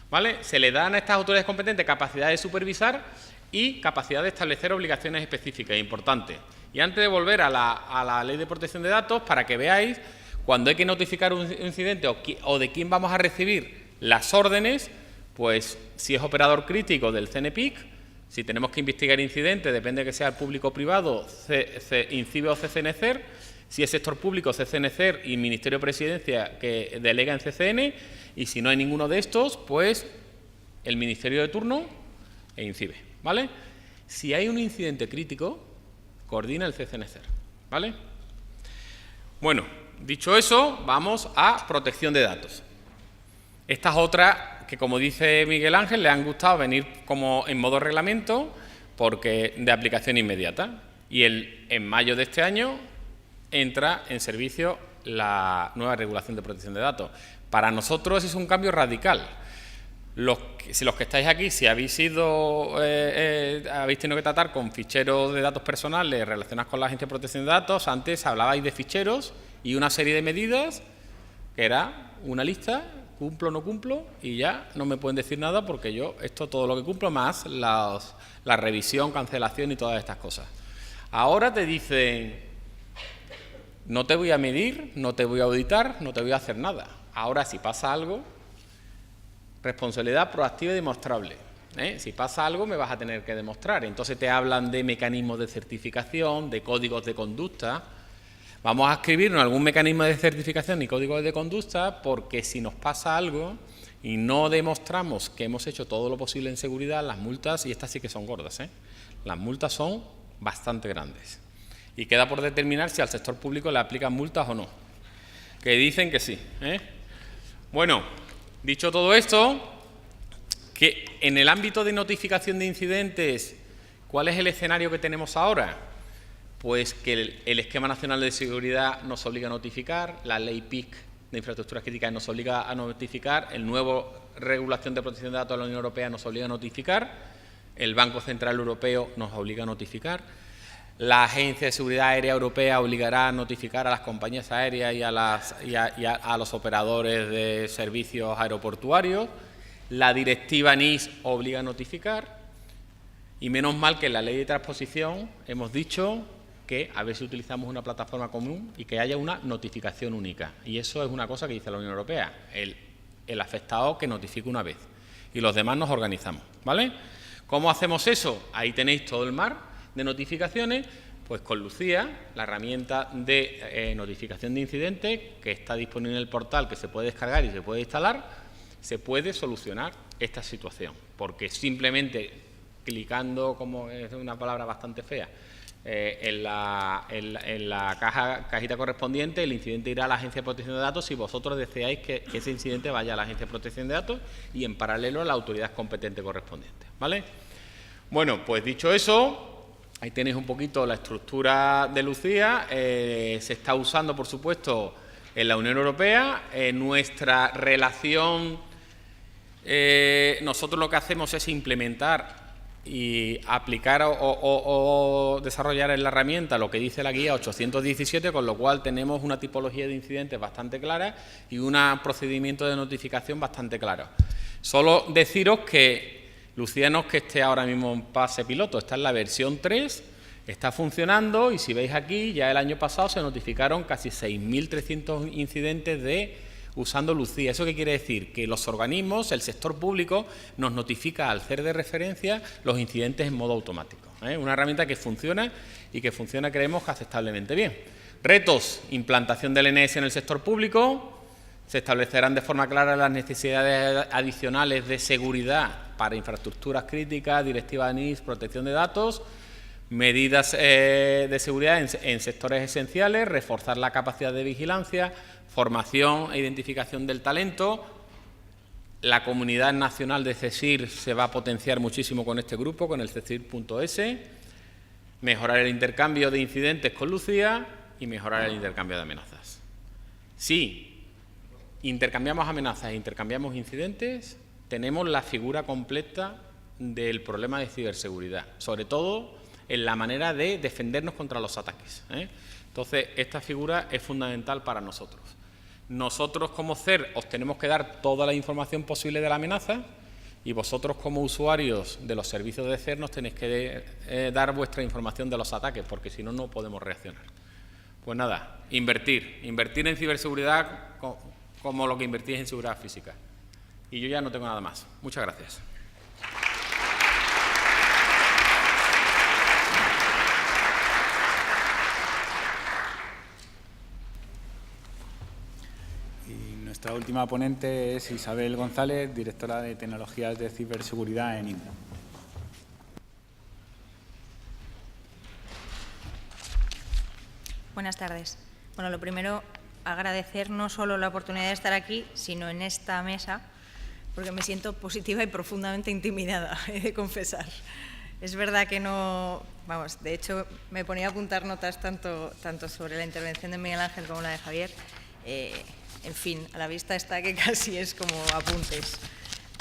¿Vale? Se le dan a estas autoridades competentes capacidad de supervisar y capacidad de establecer obligaciones específicas, importantes. Y antes de volver a la Ley de Protección de Datos, para que veáis, cuando hay que notificar un incidente o de quién vamos a recibir las órdenes, pues si es operador crítico del CNPIC, Si tenemos que investigar incidentes, depende de que sea público o privado, INCIBE o CCNCER. Si es sector público, CCNCER y Ministerio de Presidencia que delega en CCN. Y si no hay ninguno de estos, pues el Ministerio de turno e INCIBE, ¿vale? Si hay un incidente crítico, coordina el CCNCER, ¿vale? Bueno, dicho eso, vamos a protección de datos. Esta es otra que, como dice Miguel Ángel, le han gustado venir como en modo reglamento porque de aplicación inmediata. Y en mayo de este año entra en servicio la nueva regulación de protección de datos. Para nosotros es un cambio radical. Los que estáis aquí, si habéis tenido que tratar con ficheros de datos personales relacionados con la Agencia de Protección de Datos, antes hablabais de ficheros y una serie de medidas que era una lista, cumplo o no cumplo, y ya no me pueden decir nada porque yo esto todo lo que cumplo más la revisión, cancelación y todas estas cosas. Ahora te dicen, no te voy a medir, no te voy a auditar, no te voy a hacer nada. Ahora si pasa algo, responsabilidad proactiva y demostrable. Si pasa algo me vas a tener que demostrar. Entonces te hablan de mecanismos de certificación, de códigos de conducta. Vamos a escribirnos algún mecanismo de certificación y códigos de conducta porque si nos pasa algo y no demostramos que hemos hecho todo lo posible en seguridad, las multas, y estas sí que son gordas, las multas son bastante grandes. Y queda por determinar si al sector público le aplican multas o no. Que dicen que sí. Bueno, dicho todo esto, que en el ámbito de notificación de incidentes, ¿cuál es el escenario que tenemos ahora? Pues que el Esquema Nacional de Seguridad nos obliga a notificar, la Ley PIC de Infraestructuras Críticas nos obliga a notificar, el nuevo Regulación de Protección de Datos de la Unión Europea nos obliga a notificar, el Banco Central Europeo nos obliga a notificar, la Agencia de Seguridad Aérea Europea obligará a notificar a las compañías aéreas y a los operadores de servicios aeroportuarios, la Directiva NIS obliga a notificar, y menos mal que en la Ley de Transposición hemos dicho que a ver si utilizamos una plataforma común y que haya una notificación única. Y eso es una cosa que dice la Unión Europea, el afectado que notifique una vez. Y los demás nos organizamos, ¿vale? ¿Cómo hacemos eso? Ahí tenéis todo el mar de notificaciones, pues con Lucía, la herramienta de notificación de incidentes, que está disponible en el portal, que se puede descargar y se puede instalar, se puede solucionar esta situación. Porque simplemente clicando, como es una palabra bastante fea, en la cajita correspondiente, el incidente irá a la Agencia de Protección de Datos si vosotros deseáis que ese incidente vaya a la Agencia de Protección de Datos y en paralelo a la autoridad competente correspondiente, ¿vale? Bueno, pues dicho eso, ahí tenéis un poquito la estructura de Lucía. Se está usando, por supuesto, en la Unión Europea. Nuestra relación, nosotros lo que hacemos es implementar y aplicar o desarrollar en la herramienta lo que dice la guía 817, con lo cual tenemos una tipología de incidentes bastante clara y un procedimiento de notificación bastante claro. Solo deciros que Lucía no es que esté ahora mismo en fase piloto, está en la versión 3, está funcionando y si veis aquí, ya el año pasado se notificaron casi 6.300 incidentes usando Lucía. ¿Eso qué quiere decir? Que los organismos, el sector público, nos notifica al CER de referencia los incidentes en modo automático. Una herramienta que funciona y que funciona, creemos, que aceptablemente bien. Retos: implantación del NS en el sector público. Se establecerán de forma clara las necesidades adicionales de seguridad para infraestructuras críticas, directiva NIS, protección de datos, medidas de seguridad en sectores esenciales, reforzar la capacidad de vigilancia, formación e identificación del talento. La comunidad nacional de CSIR se va a potenciar muchísimo con este grupo, con el CSIR.es, mejorar el intercambio de incidentes con Lucía y mejorar el intercambio de amenazas. Sí. Intercambiamos amenazas e intercambiamos incidentes, tenemos la figura completa del problema de ciberseguridad, sobre todo en la manera de defendernos contra los ataques. Entonces, esta figura es fundamental para nosotros. Nosotros, como CER, os tenemos que dar toda la información posible de la amenaza y vosotros, como usuarios de los servicios de CER, nos tenéis que dar vuestra información de los ataques, porque si no, no podemos reaccionar. Pues nada, invertir en ciberseguridad como lo que invertís en seguridad física. Y yo ya no tengo nada más. Muchas gracias. nuestra última ponente es Isabel González, directora de Tecnologías de Ciberseguridad en Indra. Buenas tardes. Bueno, lo primero, agradecer no solo la oportunidad de estar aquí, sino en esta mesa, porque me siento positiva y profundamente intimidada, he de confesar. Es verdad que no, vamos, de hecho me ponía a apuntar notas tanto sobre la intervención de Miguel Ángel como la de Javier. En fin, a la vista está que casi es como apuntes,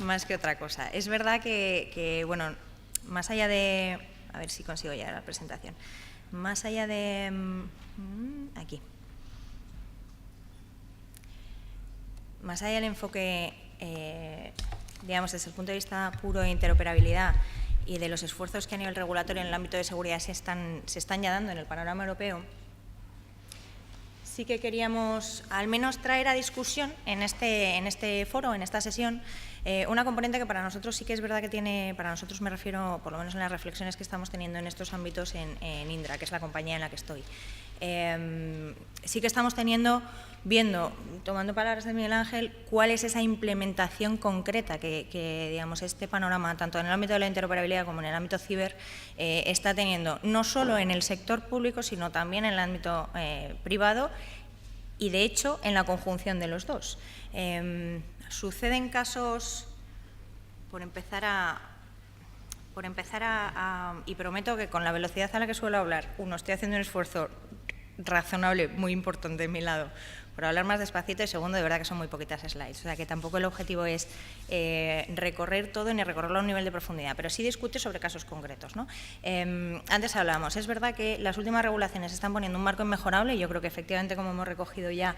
más que otra cosa. Es verdad que bueno, más allá de, a ver si consigo ya la presentación, más allá de, aquí, más allá del enfoque, digamos, desde el punto de vista puro de interoperabilidad y de los esfuerzos que a nivel regulatorio en el ámbito de seguridad se están ya dando en el panorama europeo, sí que queríamos al menos traer a discusión en este foro, en esta sesión, una componente que para nosotros sí que es verdad que tiene, para nosotros me refiero, por lo menos en las reflexiones que estamos teniendo en estos ámbitos en Indra, que es la compañía en la que estoy. Sí que estamos viendo, tomando palabras de Miguel Ángel, cuál es esa implementación concreta que digamos, este panorama, tanto en el ámbito de la interoperabilidad como en el ámbito ciber, está teniendo, no solo en el sector público, sino también en el ámbito privado y, de hecho, en la conjunción de los dos. Suceden casos, por empezar y prometo que con la velocidad a la que suelo hablar, estoy haciendo un esfuerzo razonable, muy importante de mi lado, por hablar más despacito, y segundo, de verdad que son muy poquitas slides, o sea que tampoco el objetivo es recorrer todo ni recorrerlo a un nivel de profundidad, pero sí discutir sobre casos concretos, ¿no? Antes hablábamos, es verdad que las últimas regulaciones están poniendo un marco inmejorable y yo creo que efectivamente, como hemos recogido ya,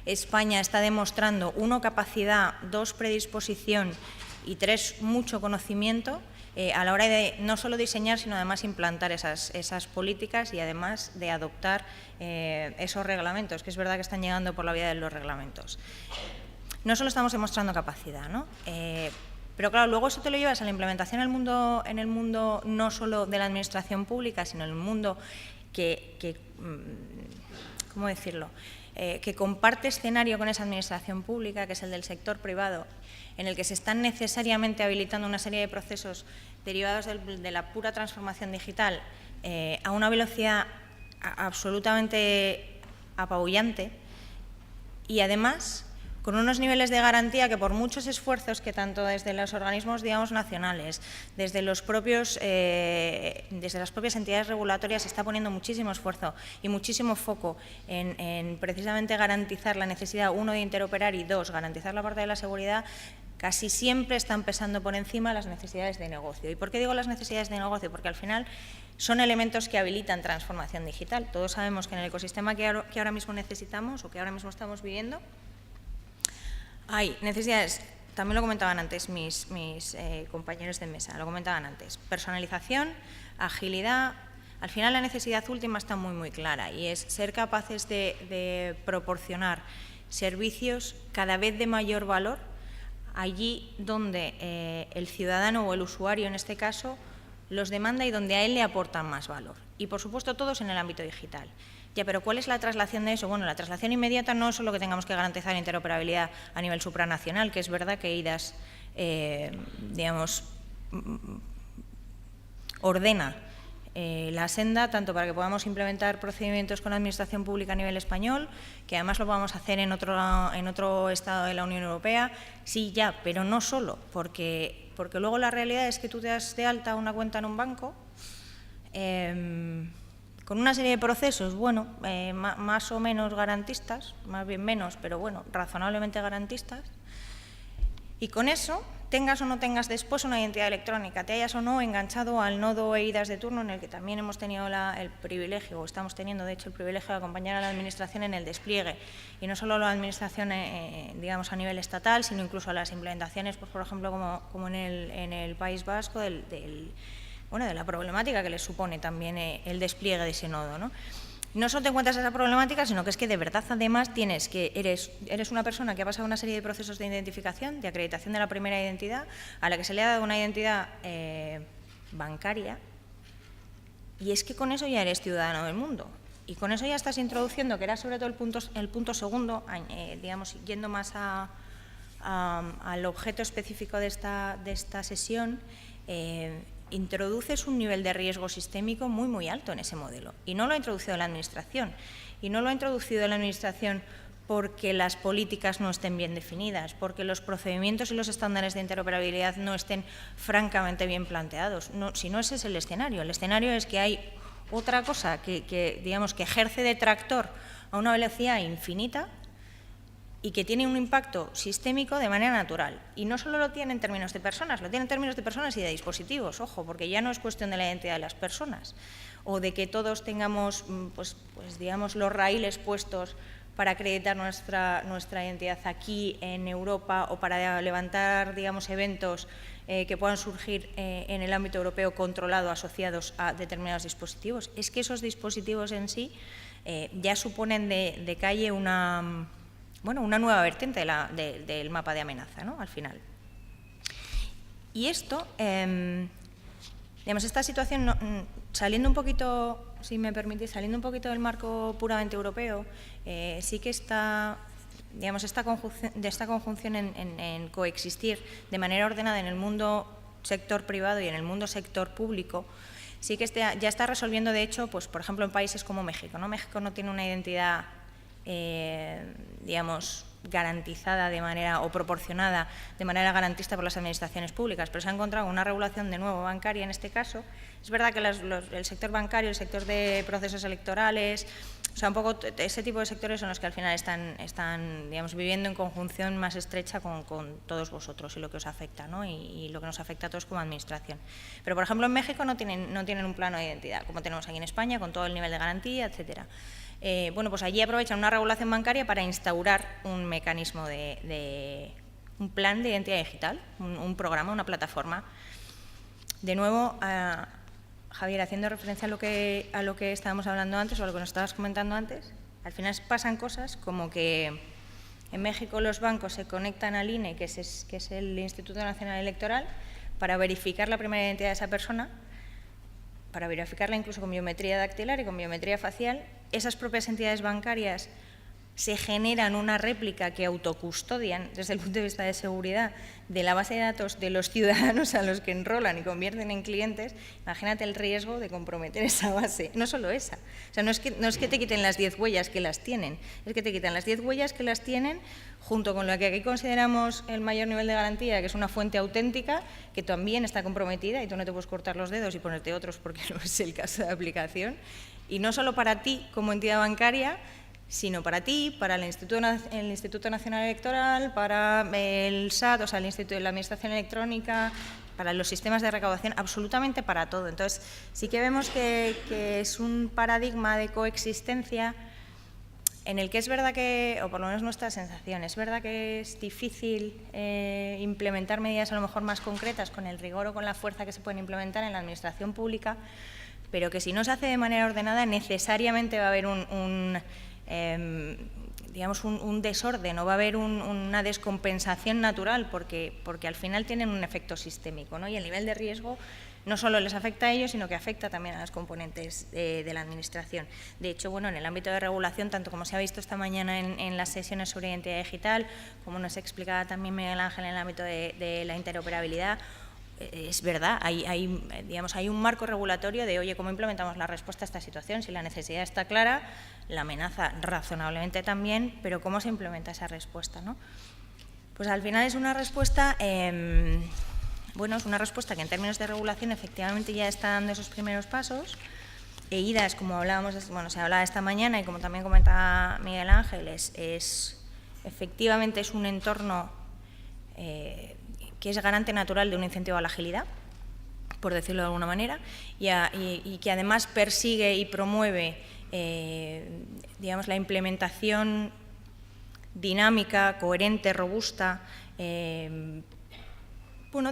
España está demostrando, 1, capacidad, 2, predisposición y 3, mucho conocimiento a la hora de no solo diseñar, sino además implantar esas políticas y además de adoptar esos reglamentos, que es verdad que están llegando por la vía de los reglamentos. No solo estamos demostrando capacidad, ¿no? Pero claro, luego eso te lo llevas a la implementación en el mundo no solo de la administración pública, sino en el mundo ¿cómo decirlo?, que comparte escenario con esa administración pública, que es el del sector privado, en el que se están necesariamente habilitando una serie de procesos derivados de la pura transformación digital a una velocidad absolutamente apabullante y, además, con unos niveles de garantía que, por muchos esfuerzos que tanto desde los organismos, digamos, nacionales, desde las propias entidades regulatorias, se está poniendo muchísimo esfuerzo y muchísimo foco en precisamente garantizar la necesidad, 1, de interoperar y 2, garantizar la parte de la seguridad, casi siempre están pesando por encima las necesidades de negocio. ¿Y por qué digo las necesidades de negocio? Porque al final son elementos que habilitan transformación digital. Todos sabemos que en el ecosistema que ahora mismo necesitamos o que ahora mismo estamos viviendo, hay necesidades, también lo comentaban antes mis compañeros de mesa, lo comentaban antes, personalización, agilidad. Al final la necesidad última está muy, muy clara y es ser capaces de proporcionar servicios cada vez de mayor valor allí donde el ciudadano o el usuario, en este caso, los demanda y donde a él le aportan más valor. Y, por supuesto, todos en el ámbito digital. Ya, pero ¿cuál es la traslación de eso? Bueno, la traslación inmediata no es solo que tengamos que garantizar interoperabilidad a nivel supranacional, que es verdad que IDAS, digamos, ordena la senda tanto para que podamos implementar procedimientos con la Administración Pública a nivel español, que además lo podamos hacer en otro Estado de la Unión Europea, sí, ya, pero no solo, porque luego la realidad es que tú te das de alta una cuenta en un banco, con una serie de procesos, bueno, más o menos garantistas, más bien menos, pero bueno, razonablemente garantistas, y con eso, tengas o no tengas después una identidad electrónica, te hayas o no enganchado al nodo EIDAS de turno, en el que también hemos tenido el privilegio, o estamos teniendo de hecho el privilegio de acompañar a la Administración en el despliegue, y no solo a la Administración, digamos, a nivel estatal, sino incluso a las implementaciones, pues, por ejemplo, como en el País Vasco, de la problemática que les supone también el despliegue de ese nodo, ¿no? No solo te encuentras esa problemática, sino que es que de verdad además eres una persona que ha pasado una serie de procesos de identificación, de acreditación de la primera identidad, a la que se le ha dado una identidad bancaria, y es que con eso ya eres ciudadano del mundo. Y con eso ya estás introduciendo, que era sobre todo el punto segundo, digamos, yendo más al objeto específico de esta sesión, introduces un nivel de riesgo sistémico muy, muy alto en ese modelo. Y no lo ha introducido la Administración. Y no lo ha introducido la Administración porque las políticas no estén bien definidas, porque los procedimientos y los estándares de interoperabilidad no estén francamente bien planteados. No, si no, ese es el escenario. El escenario es que hay otra cosa digamos, que ejerce de tractor a una velocidad infinita y que tiene un impacto sistémico de manera natural. Y no solo lo tiene en términos de personas, lo tiene en términos de personas y de dispositivos, ojo, porque ya no es cuestión de la identidad de las personas o de que todos tengamos, pues digamos, los raíles puestos para acreditar nuestra identidad aquí en Europa o para levantar, digamos, eventos que puedan surgir en el ámbito europeo controlado asociados a determinados dispositivos. Es que esos dispositivos en sí ya suponen de calle una nueva vertiente del mapa de amenaza, ¿no? Al final. Y esto, digamos, esta situación, saliendo un poquito, si me permitís, saliendo un poquito del marco puramente europeo, sí que está, digamos, esta conjunción en coexistir de manera ordenada en el mundo sector privado y en el mundo sector público, sí que ya está resolviendo, de hecho, pues por ejemplo, en países como México, ¿no? México no tiene una identidad, digamos, garantizada de manera o proporcionada de manera garantista por las administraciones públicas, pero se ha encontrado una regulación de nuevo bancaria en este caso. Es verdad que el sector bancario, el sector de procesos electorales, o sea, un poco ese tipo de sectores son los que al final están digamos, viviendo en conjunción más estrecha con todos vosotros y lo que os afecta, ¿no? Y lo que nos afecta a todos como administración. Pero, por ejemplo, en México no tienen un plano de identidad, como tenemos aquí en España, con todo el nivel de garantía, etcétera. Bueno, pues allí aprovechan una regulación bancaria para instaurar un mecanismo un plan de identidad digital, un programa, una plataforma. De nuevo, Javier, haciendo referencia a lo que estábamos hablando antes o a lo que nos estabas comentando antes, al final pasan cosas como que en México los bancos se conectan al INE, que es el Instituto Nacional Electoral, para verificar la primera identidad de esa persona, para verificarla incluso con biometría dactilar y con biometría facial. Esas propias entidades bancarias se generan una réplica que autocustodian desde el punto de vista de seguridad de la base de datos de los ciudadanos a los que enrolan y convierten en clientes. Imagínate el riesgo de comprometer esa base. No solo esa. O sea, no es que te quiten las 10 huellas que las tienen, es que te quitan las 10 huellas que las tienen junto con lo que aquí consideramos el mayor nivel de garantía, que es una fuente auténtica, que también está comprometida y tú no te puedes cortar los dedos y ponerte otros porque no es el caso de aplicación. Y no solo para ti como entidad bancaria, sino para ti, para el Instituto Nacional Electoral, para el SAT, o sea, el Instituto de la Administración Electrónica, para los sistemas de recaudación, absolutamente para todo. Entonces, sí que vemos que es un paradigma de coexistencia en el que es verdad que, o por lo menos nuestra sensación, es verdad que es difícil implementar medidas a lo mejor más concretas con el rigor o con la fuerza que se pueden implementar en la administración pública, pero que si no se hace de manera ordenada necesariamente va a haber un desorden o va a haber una descompensación natural porque al final tienen un efecto sistémico, ¿no? Y el nivel de riesgo no solo les afecta a ellos, sino que afecta también a las componentes de la Administración. De hecho, bueno, en el ámbito de regulación, tanto como se ha visto esta mañana en las sesiones sobre identidad digital, como nos explicaba también Miguel Ángel en el ámbito de la interoperabilidad, es verdad, hay un marco regulatorio de, oye, ¿cómo implementamos la respuesta a esta situación? Si la necesidad está clara, la amenaza razonablemente también, pero ¿cómo se implementa esa respuesta, ¿no? Pues al final es una respuesta, es una respuesta que en términos de regulación efectivamente ya está dando esos primeros pasos. EIDAS, como hablábamos, se hablaba esta mañana y como también comentaba Miguel Ángel, efectivamente es un entorno que es garante natural de un incentivo a la agilidad, por decirlo de alguna manera, y que además persigue y promueve la implementación dinámica, coherente, robusta, de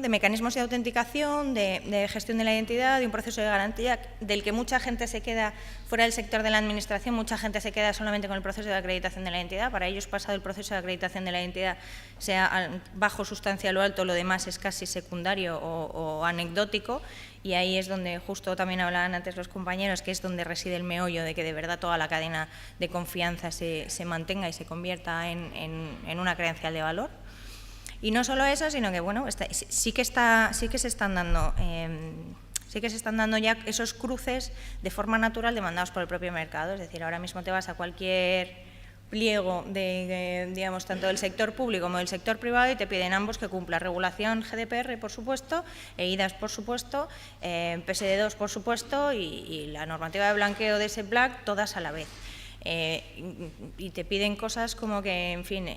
mecanismos de autenticación, de gestión de la identidad, de un proceso de garantía del que mucha gente se queda fuera del sector de la Administración, mucha gente se queda solamente con el proceso de acreditación de la identidad. Para ellos, pasado el proceso de acreditación de la identidad, sea bajo, sustancial o alto, lo demás es casi secundario o anecdótico. y ahí es donde, justo también hablaban antes los compañeros, que es donde reside el meollo de que de verdad toda la cadena de confianza se mantenga y se convierta en una credencial de valor. Y no solo eso, sino que bueno, sí que se están dando ya esos cruces de forma natural demandados por el propio mercado. Es decir, ahora mismo te vas a cualquier pliego digamos, tanto del sector público como del sector privado y te piden ambos que cumpla regulación GDPR, por supuesto, eIDAS, por supuesto, PSD2, por supuesto, y la normativa de blanqueo de ese BLAC, todas a la vez. Y te piden cosas como que, en fin,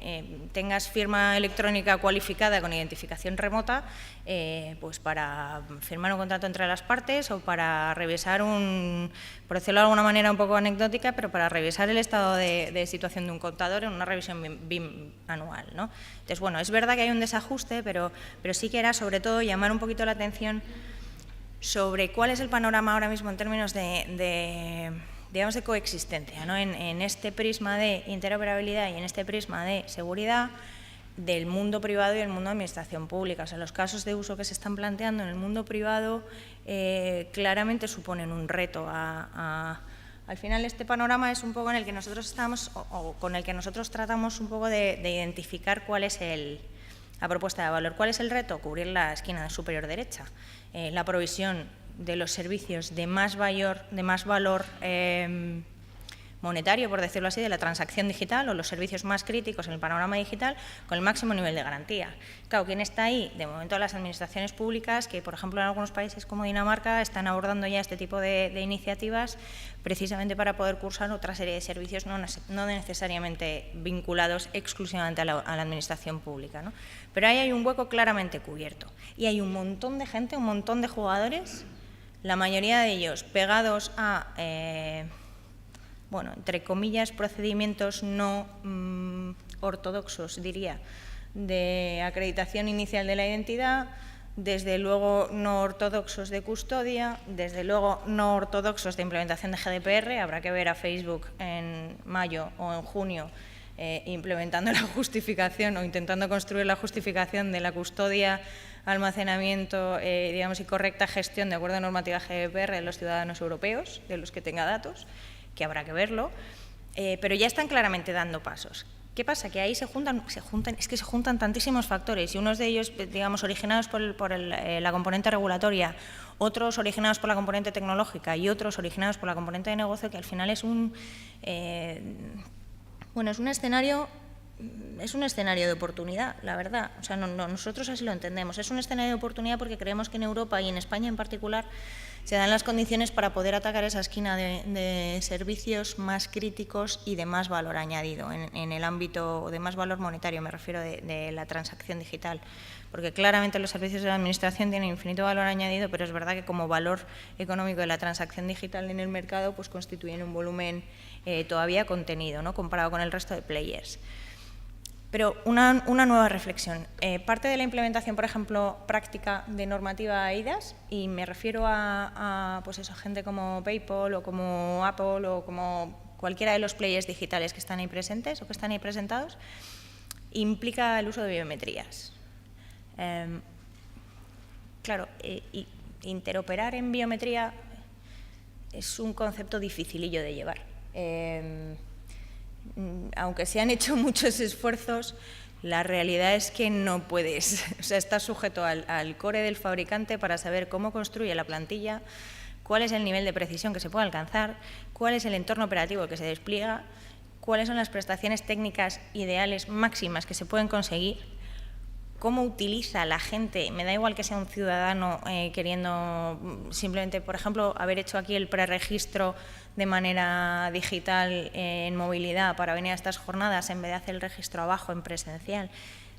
tengas firma electrónica cualificada con identificación remota, pues para firmar un contrato entre las partes o para revisar por decirlo de alguna manera un poco anecdótica, pero para revisar el estado de situación de un contador en una revisión BIM anual, ¿no? Entonces, bueno, es verdad que hay un desajuste, pero sí que era sobre todo llamar un poquito la atención sobre cuál es el panorama ahora mismo en términos digamos, de coexistencia, ¿no? En este prisma de interoperabilidad y en este prisma de seguridad del mundo privado y el mundo de administración pública. O sea, los casos de uso que se están planteando en el mundo privado claramente suponen un reto. Al final, este panorama es un poco en el que nosotros estamos, o con el que nosotros tratamos un poco de identificar cuál es la propuesta de valor. ¿Cuál es el reto? Cubrir la esquina superior derecha, la provisión de los servicios de más valor monetario, por decirlo así, de la transacción digital o los servicios más críticos en el panorama digital con el máximo nivel de garantía. Claro, ¿quién está ahí? De momento las administraciones públicas que, por ejemplo, en algunos países como Dinamarca están abordando ya este tipo de iniciativas precisamente para poder cursar otra serie de servicios no necesariamente vinculados exclusivamente a la administración pública, ¿no? Pero ahí hay un hueco claramente cubierto y hay un montón de gente, un montón de jugadores, la mayoría de ellos pegados a, bueno, entre comillas, procedimientos no ortodoxos, diría, de acreditación inicial de la identidad, desde luego no ortodoxos de custodia, desde luego no ortodoxos de implementación de GDPR. Habrá que ver a Facebook en mayo o en junio implementando la justificación o intentando construir la justificación de la custodia, almacenamiento, digamos, y correcta gestión de acuerdo a normativa GDPR de los ciudadanos europeos, de los que tenga datos, que habrá que verlo, pero ya están claramente dando pasos. ¿Qué pasa? Que ahí se juntan tantísimos factores y unos de ellos, digamos, originados por la componente regulatoria, otros originados por la componente tecnológica y otros originados por la componente de negocio, que al final es un escenario de oportunidad, la verdad. O sea, nosotros así lo entendemos. Es un escenario de oportunidad porque creemos que en Europa y en España en particular se dan las condiciones para poder atacar esa esquina de servicios más críticos y de más valor añadido, en el ámbito de más valor monetario, me refiero de la transacción digital. Porque claramente los servicios de la Administración tienen infinito valor añadido, pero es verdad que como valor económico de la transacción digital en el mercado, pues constituyen un volumen todavía contenido, ¿no?, comparado con el resto de players. Pero una nueva reflexión. Parte de la implementación, por ejemplo, práctica de normativa eIDAS, y me refiero a pues eso, gente como PayPal o como Apple o como cualquiera de los players digitales que están ahí presentes o que están ahí presentados, implica el uso de biometrías. Claro, interoperar en biometría es un concepto dificilillo de llevar. Aunque se han hecho muchos esfuerzos, la realidad es que no puedes. O sea, estás sujeto al core del fabricante para saber cómo construye la plantilla, cuál es el nivel de precisión que se puede alcanzar, cuál es el entorno operativo que se despliega, cuáles son las prestaciones técnicas ideales máximas que se pueden conseguir, cómo utiliza la gente, me da igual que sea un ciudadano queriendo simplemente, por ejemplo, haber hecho aquí el preregistro de manera digital en movilidad para venir a estas jornadas en vez de hacer el registro abajo en presencial.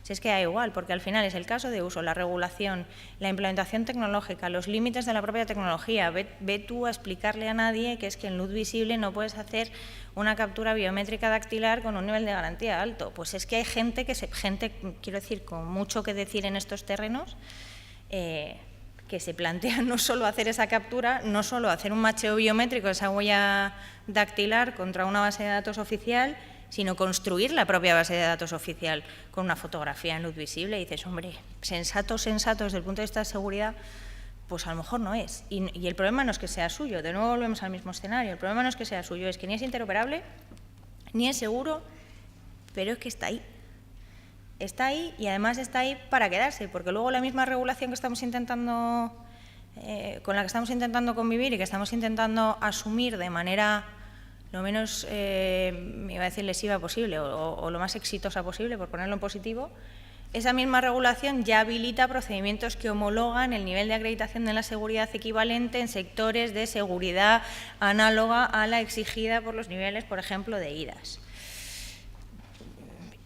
Si es que da igual, porque al final es el caso de uso, la regulación, la implementación tecnológica, los límites de la propia tecnología. Ve tú a explicarle a nadie que es que en luz visible no puedes hacer una captura biométrica dactilar con un nivel de garantía alto. Pues es que hay gente, quiero decir, con mucho que decir en estos terrenos, que se plantea no solo hacer esa captura, no solo hacer un macheo biométrico de esa huella dactilar contra una base de datos oficial, sino construir la propia base de datos oficial con una fotografía en luz visible. Y dices, hombre, sensato desde el punto de vista de seguridad, pues a lo mejor no es. Y el problema no es que sea suyo, de nuevo volvemos al mismo escenario, el problema no es que sea suyo, es que ni es interoperable, ni es seguro, pero es que está ahí. Está ahí y además está ahí para quedarse, porque luego la misma regulación que estamos intentando, con la que estamos intentando convivir y que estamos intentando asumir de manera lo menos, me iba a decir, lesiva posible o lo más exitosa posible, por ponerlo en positivo, esa misma regulación ya habilita procedimientos que homologan el nivel de acreditación de la seguridad equivalente en sectores de seguridad análoga a la exigida por los niveles, por ejemplo, de IDAS.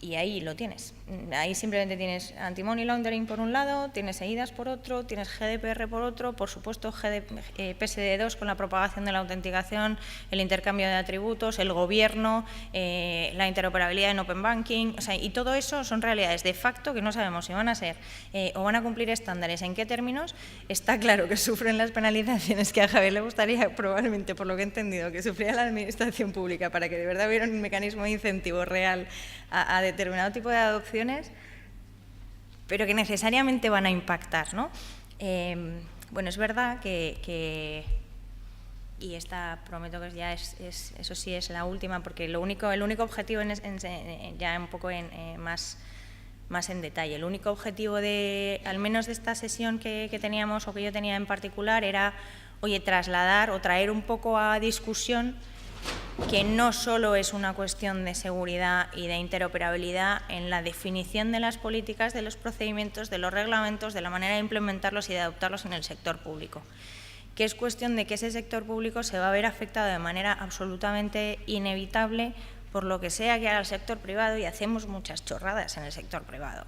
Y ahí lo tienes. Ahí simplemente tienes anti-money laundering por un lado, tienes EIDAS por otro, tienes GDPR por otro, por supuesto PSD2 con la propagación de la autenticación, el intercambio de atributos, el gobierno, la interoperabilidad en Open Banking, o sea, y todo eso son realidades de facto que no sabemos si van a ser o van a cumplir estándares, en qué términos. Está claro que sufren las penalizaciones que a Javier le gustaría, probablemente, por lo que he entendido, que sufriera la administración pública para que de verdad hubiera un mecanismo de incentivo real a determinado tipo de adopciones, pero que necesariamente van a impactar, ¿no? Bueno, es verdad que y esta prometo que ya eso sí es la última, porque el único objetivo, ya un poco más en detalle, el único objetivo al menos de esta sesión que teníamos o que yo tenía en particular era, oye, trasladar o traer un poco a discusión que no solo es una cuestión de seguridad y de interoperabilidad en la definición de las políticas, de los procedimientos, de los reglamentos, de la manera de implementarlos y de adoptarlos en el sector público, que es cuestión de que ese sector público se va a ver afectado de manera absolutamente inevitable por lo que sea que haga el sector privado, y hacemos muchas chorradas en el sector privado.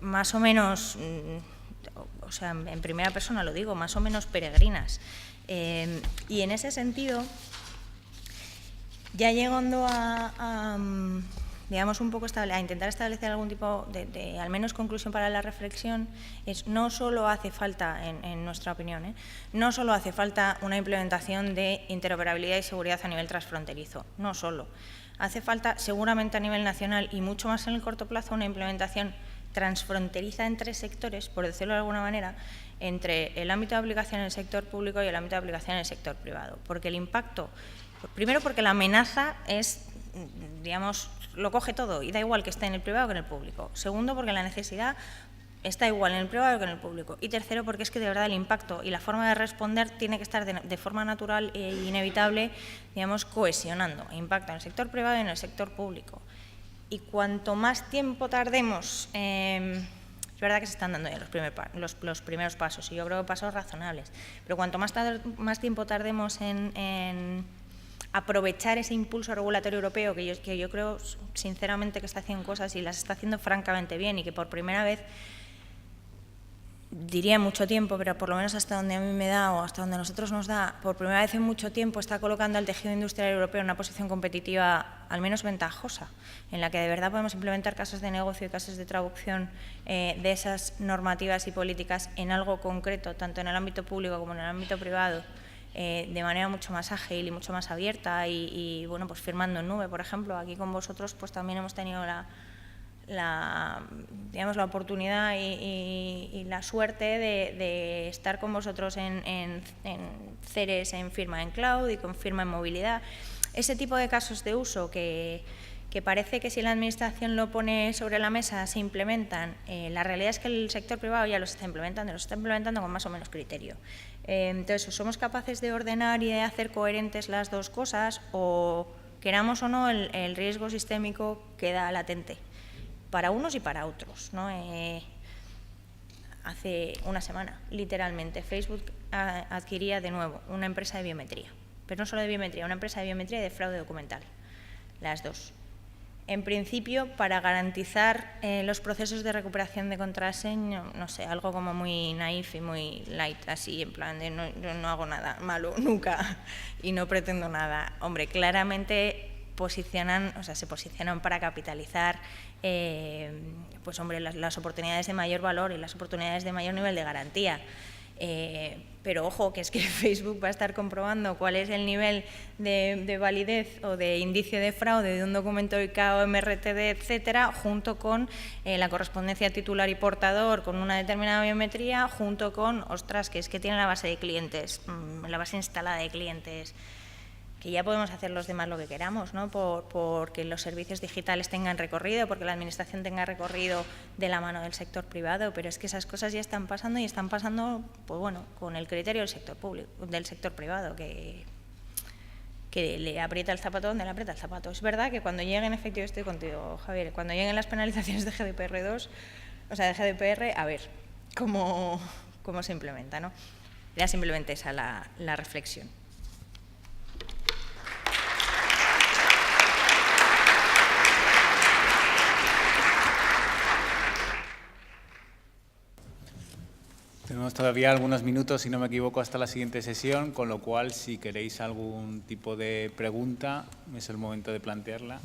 Más o menos, o sea, en primera persona lo digo, más o menos peregrinas. Y en ese sentido, ya llegando digamos, un poco a intentar establecer algún tipo de al menos conclusión para la reflexión, no solo hace falta, en nuestra opinión, no solo hace falta una implementación de interoperabilidad y seguridad a nivel transfronterizo, no solo. Hace falta, seguramente a nivel nacional y mucho más en el corto plazo, una implementación transfronteriza entre sectores, por decirlo de alguna manera, entre el ámbito de aplicación en el sector público y el ámbito de aplicación en el sector privado. Porque el impacto, primero porque la amenaza es, digamos, lo coge todo y da igual que esté en el privado que en el público. Segundo, porque la necesidad está igual en el privado que en el público. Y tercero, porque es que de verdad el impacto y la forma de responder tiene que estar de forma natural e inevitable, digamos, cohesionando. Impacto en el sector privado y en el sector público. Y cuanto más tiempo tardemos, es verdad que se están dando ya los primeros pasos, y yo creo que pasos razonables, pero cuanto más tiempo tardemos en aprovechar ese impulso regulatorio europeo, que yo creo sinceramente que está haciendo cosas y las está haciendo francamente bien, y que por primera vez, diría mucho tiempo, pero por lo menos hasta donde a mí me da o hasta donde a nosotros nos da, por primera vez en mucho tiempo está colocando al tejido industrial europeo en una posición competitiva al menos ventajosa, en la que de verdad podemos implementar casos de negocio y casos de traducción de esas normativas y políticas en algo concreto, tanto en el ámbito público como en el ámbito privado, de manera mucho más ágil y mucho más abierta y bueno, pues firmando en nube, por ejemplo. Aquí con vosotros pues también hemos tenido digamos, la oportunidad y la suerte de estar con vosotros en CERES, en firma en cloud y con firma en movilidad. Ese tipo de casos de uso que parece que si la Administración lo pone sobre la mesa se implementan, la realidad es que el sector privado ya los está implementando con más o menos criterio. Entonces, o somos capaces de ordenar y de hacer coherentes las dos cosas, o queramos o no, el riesgo sistémico queda latente para unos y para otros, ¿no? Hace una semana, literalmente, Facebook adquiría de nuevo una empresa de biometría, pero no solo de biometría, una empresa de biometría y de fraude documental, las dos. En principio, para garantizar los procesos de recuperación de contraseña, no sé, algo como muy naif y muy light, así, en plan de yo no hago nada malo nunca y no pretendo nada. Hombre, claramente se posicionan para capitalizar pues hombre, las oportunidades de mayor valor y las oportunidades de mayor nivel de garantía. Pero ojo, que es que Facebook va a estar comprobando cuál es el nivel de validez o de indicio de fraude de un documento ICAO, MRTD, etcétera, junto con la correspondencia titular y portador con una determinada biometría, junto con, ostras, que es que tiene la base de clientes, la base instalada de clientes, que ya podemos hacer los demás lo que queramos, ¿no? Porque los servicios digitales tengan recorrido, porque la administración tenga recorrido de la mano del sector privado, pero es que esas cosas ya están pasando y están pasando, pues bueno, con el criterio del sector público, del sector privado, que le aprieta el zapato donde le aprieta el zapato. Es verdad que cuando lleguen, efectivamente, estoy contigo, Javier, cuando lleguen las penalizaciones de GDPR2, o sea, de GDPR, a ver cómo se implementa, ¿no? Era simplemente esa la reflexión. Tenemos todavía algunos minutos, si no me equivoco, hasta la siguiente sesión, con lo cual, si queréis algún tipo de pregunta, es el momento de plantearla.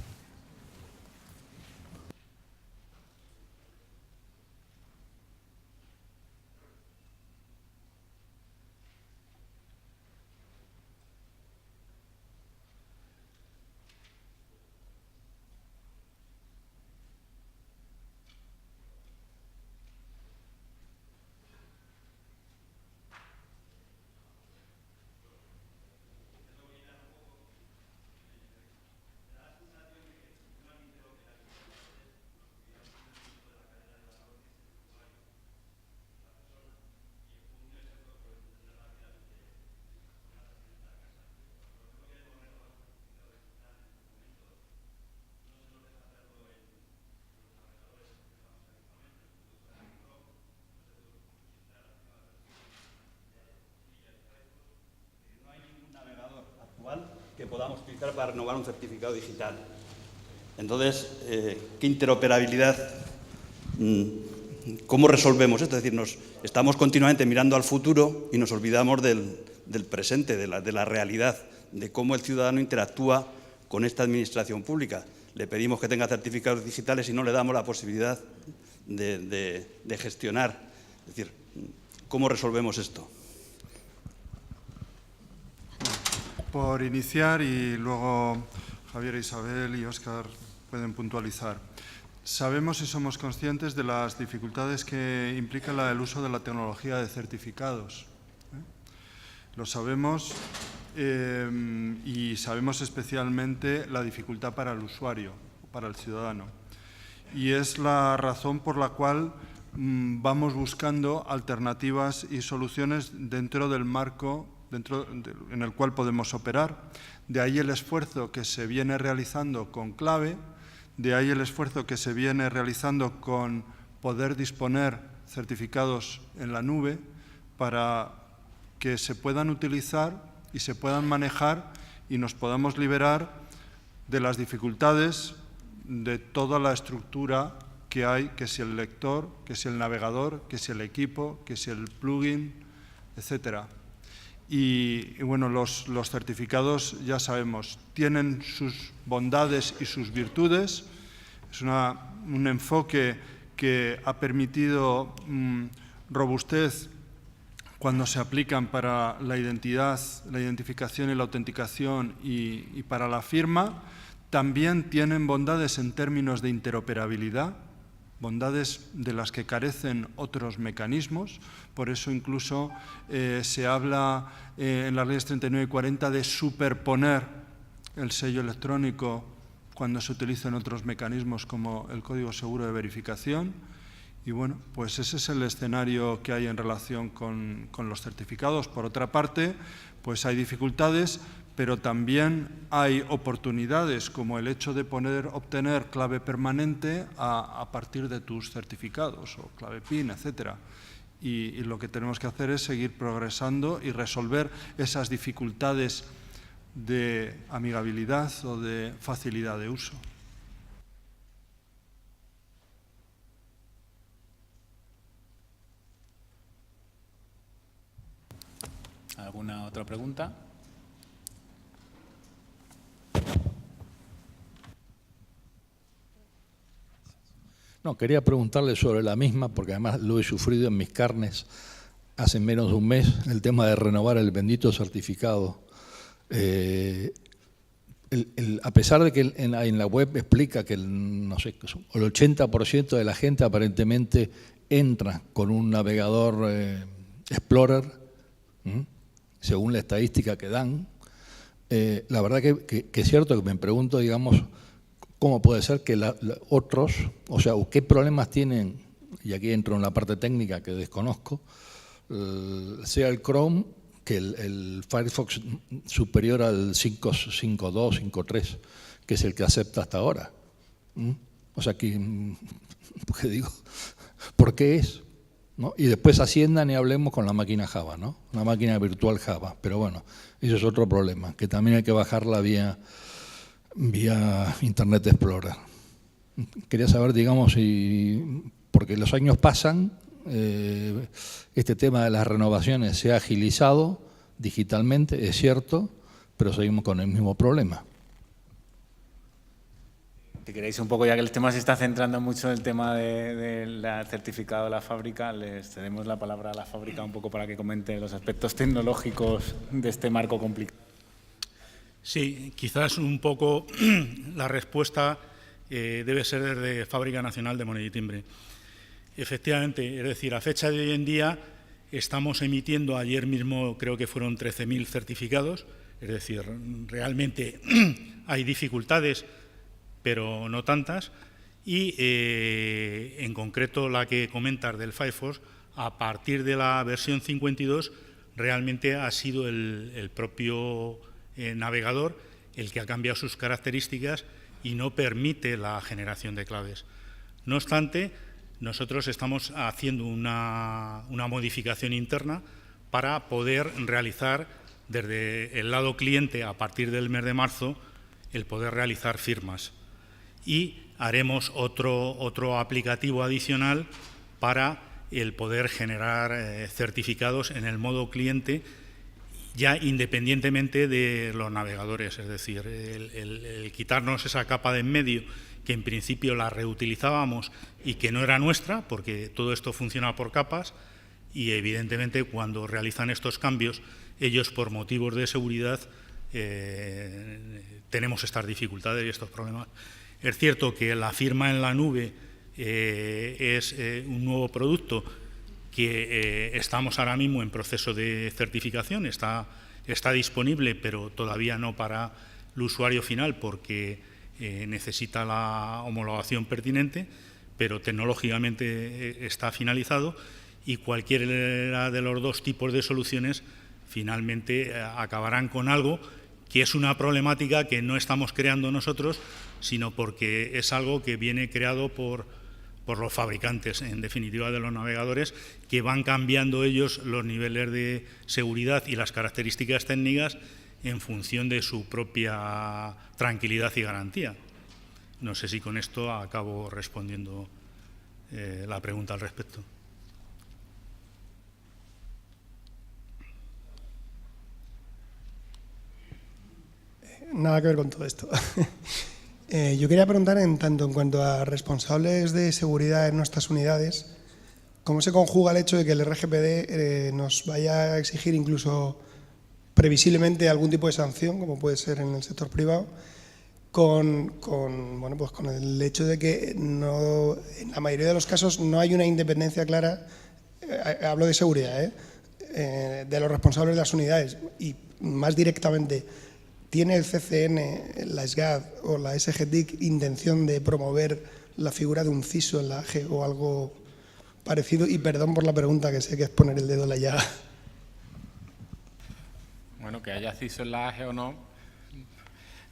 Que podamos utilizar para renovar un certificado digital. Entonces, ¿qué interoperabilidad? ¿Cómo resolvemos esto? Es decir, estamos continuamente mirando al futuro y nos olvidamos del presente, de la realidad, de cómo el ciudadano interactúa con esta administración pública. Le pedimos que tenga certificados digitales y no le damos la posibilidad de gestionar. Es decir, ¿cómo resolvemos esto? Por iniciar, y luego Javier, Isabel y Óscar pueden puntualizar. Sabemos y somos conscientes de las dificultades que implica el uso de la tecnología de certificados. Lo sabemos y sabemos especialmente la dificultad para el usuario, para el ciudadano. Y es la razón por la cual vamos buscando alternativas y soluciones dentro del marco en el cual podemos operar. De ahí el esfuerzo que se viene realizando con clave, de ahí el esfuerzo que se viene realizando con poder disponer certificados en la nube para que se puedan utilizar y se puedan manejar y nos podamos liberar de las dificultades de toda la estructura que hay, que si el lector, que si el navegador, que si el equipo, que si el plugin, etcétera. Y bueno, los certificados, ya sabemos, tienen sus bondades y sus virtudes. Es un enfoque que ha permitido robustez cuando se aplican para la identidad, la identificación y la autenticación y para la firma. También tienen bondades en términos de interoperabilidad, bondades de las que carecen otros mecanismos. Por eso incluso se habla en las leyes 39 y 40 de superponer el sello electrónico cuando se utilizan otros mecanismos como el código seguro de verificación. Y bueno, pues ese es el escenario que hay en relación con los certificados. Por otra parte, pues hay dificultades, pero también hay oportunidades, como el hecho de obtener clave permanente a partir de tus certificados, o clave PIN, etcétera. Y lo que tenemos que hacer es seguir progresando y resolver esas dificultades de amigabilidad o de facilidad de uso. ¿Alguna otra pregunta? No, quería preguntarle sobre la misma, porque además lo he sufrido en mis carnes hace menos de un mes el tema de renovar el bendito certificado. A pesar de que en la web explica que el 80% de la gente aparentemente entra con un navegador Explorer, según la estadística que dan, la verdad que es cierto que me pregunto, digamos, cómo puede ser que otros, o sea, qué problemas tienen, y aquí entro en la parte técnica que desconozco, sea el Chrome que el Firefox superior al 5.2, 5.3, que es el que acepta hasta ahora. O sea, ¿qué digo? ¿Por qué es? ¿No? Y después asciendan y hablemos con la máquina Java, ¿no? La máquina virtual Java. Pero bueno, eso es otro problema, que también hay que bajarla vía Internet Explorer. Quería saber, digamos, porque los años pasan, este tema de las renovaciones se ha agilizado digitalmente, es cierto, pero seguimos con el mismo problema. Si queréis un poco, ya que el tema se está centrando mucho en el tema del certificado de la fábrica, les cedemos la palabra a la fábrica un poco para que comente los aspectos tecnológicos de este marco complicado. Sí, quizás un poco la respuesta debe ser desde Fábrica Nacional de Moneda y Timbre. Efectivamente, es decir, a fecha de hoy en día estamos emitiendo, ayer mismo creo que fueron 13.000 certificados, es decir, realmente hay dificultades, pero no tantas, y en concreto la que comentas del Firefox, a partir de la versión 52, realmente ha sido el propio navegador el que ha cambiado sus características y no permite la generación de claves. No obstante, nosotros estamos haciendo una modificación interna para poder realizar desde el lado cliente, a partir del mes de marzo, el poder realizar firmas. Y haremos otro aplicativo adicional para el poder generar certificados en el modo cliente, ya independientemente de los navegadores, es decir, el quitarnos esa capa de en medio, que en principio la reutilizábamos y que no era nuestra, porque todo esto funciona por capas, y evidentemente cuando realizan estos cambios, ellos por motivos de seguridad tenemos estas dificultades y estos problemas. Es cierto que la firma en la nube es un nuevo producto que estamos ahora mismo en proceso de certificación, está disponible, pero todavía no para el usuario final porque necesita la homologación pertinente, pero tecnológicamente está finalizado, y cualquiera de los dos tipos de soluciones finalmente acabarán con algo que es una problemática que no estamos creando nosotros, sino porque es algo que viene creado por los fabricantes, en definitiva, de los navegadores, que van cambiando ellos los niveles de seguridad y las características técnicas en función de su propia tranquilidad y garantía. No sé si con esto acabo respondiendo la pregunta al respecto. Nada que ver con todo esto. Yo quería preguntar, en cuanto a responsables de seguridad en nuestras unidades, ¿cómo se conjuga el hecho de que el RGPD nos vaya a exigir incluso previsiblemente algún tipo de sanción, como puede ser en el sector privado, con el hecho de que en la mayoría de los casos no hay una independencia clara, hablo de seguridad, de los responsables de las unidades, y más directamente, ¿tiene el CCN, la SGAD o la SGTIC intención de promover la figura de un CISO en la AGE o algo parecido? Y perdón por la pregunta, que sé que es poner el dedo en la llaga. Bueno, que haya CISO en la AGE o no,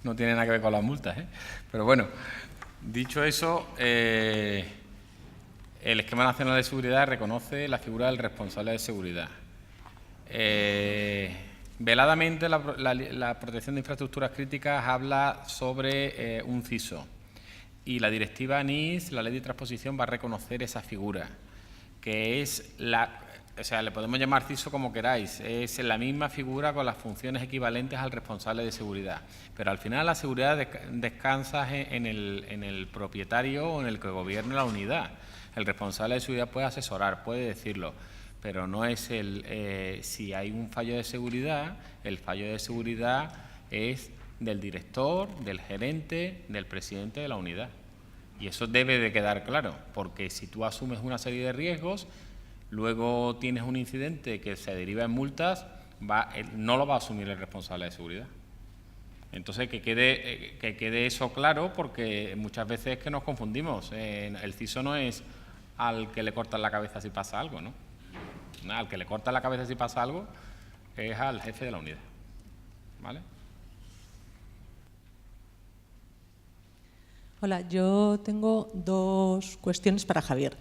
no tiene nada que ver con las multas, ¿eh? Pero bueno, dicho eso, el Esquema Nacional de Seguridad reconoce la figura del responsable de seguridad. Veladamente, la protección de infraestructuras críticas habla sobre un CISO, y la directiva NIS, la ley de transposición, va a reconocer esa figura, que es o sea, le podemos llamar CISO como queráis, es la misma figura con las funciones equivalentes al responsable de seguridad, pero al final la seguridad descansa en el propietario o en el que gobierne la unidad. El responsable de seguridad puede asesorar, puede decirlo, pero no es si hay un fallo de seguridad, el fallo de seguridad es del director, del gerente, del presidente de la unidad. Y eso debe de quedar claro, porque si tú asumes una serie de riesgos, luego tienes un incidente que se deriva en multas, no lo va a asumir el responsable de seguridad. Entonces, que quede eso claro, porque muchas veces es que nos confundimos. El CISO no es al que le cortan la cabeza si pasa algo, ¿no? Al que le cortan la cabeza si pasa algo es al jefe de la unidad, ¿vale? Hola, yo tengo dos cuestiones para Javier.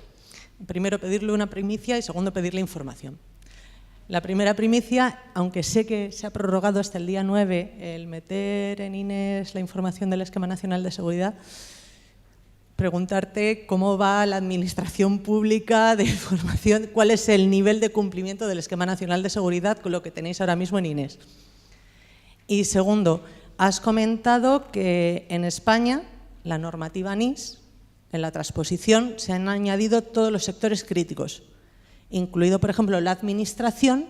Primero, pedirle una primicia y segundo, pedirle información. La primera primicia, aunque sé que se ha prorrogado hasta el día 9 el meter en INES la información del Esquema Nacional de Seguridad, preguntarte cómo va la administración pública de información, cuál es el nivel de cumplimiento del Esquema Nacional de Seguridad con lo que tenéis ahora mismo en INES. Y segundo, has comentado que en España la normativa NIS, en la transposición, se han añadido todos los sectores críticos, incluido, por ejemplo, la administración,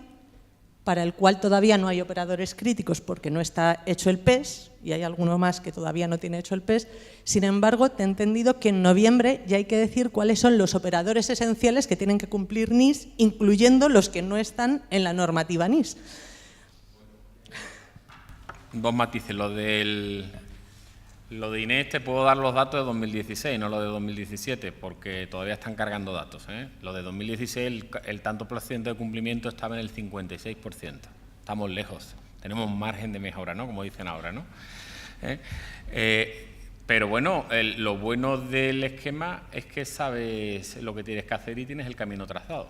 para el cual todavía no hay operadores críticos porque no está hecho el PES, y hay alguno más que todavía no tiene hecho el PES. Sin embargo, te he entendido que en noviembre ya hay que decir cuáles son los operadores esenciales que tienen que cumplir NIS, incluyendo los que no están en la normativa NIS. Dos matices. Lo de INES te puedo dar los datos de 2016, no lo de 2017, porque todavía están cargando datos, ¿eh? Lo de 2016, el tanto por ciento de cumplimiento estaba en el 56%. Estamos lejos, tenemos margen de mejora, ¿no? Como dicen ahora, ¿no? Pero bueno, lo bueno del esquema es que sabes lo que tienes que hacer y tienes el camino trazado.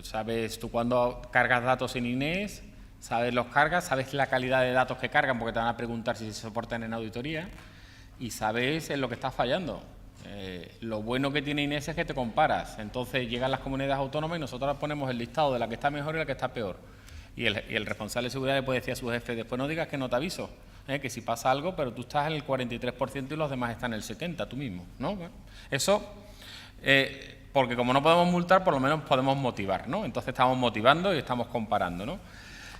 Sabes tú cuando cargas datos en INES, sabes los cargas, sabes la calidad de datos que cargan, porque te van a preguntar si se soportan en auditoría, y sabes en lo que estás fallando. Lo bueno que tiene INES es que te comparas. Entonces llegan las comunidades autónomas y nosotros ponemos el listado de la que está mejor y la que está peor. Y el responsable de seguridad le puede decir a su jefe, después no digas que no te aviso, que si pasa algo, pero tú estás en el 43% y los demás están en el 70%, tú mismo, ¿no? Bueno, eso, porque como no podemos multar, por lo menos podemos motivar, ¿no? Entonces estamos motivando y estamos comparando, ¿no?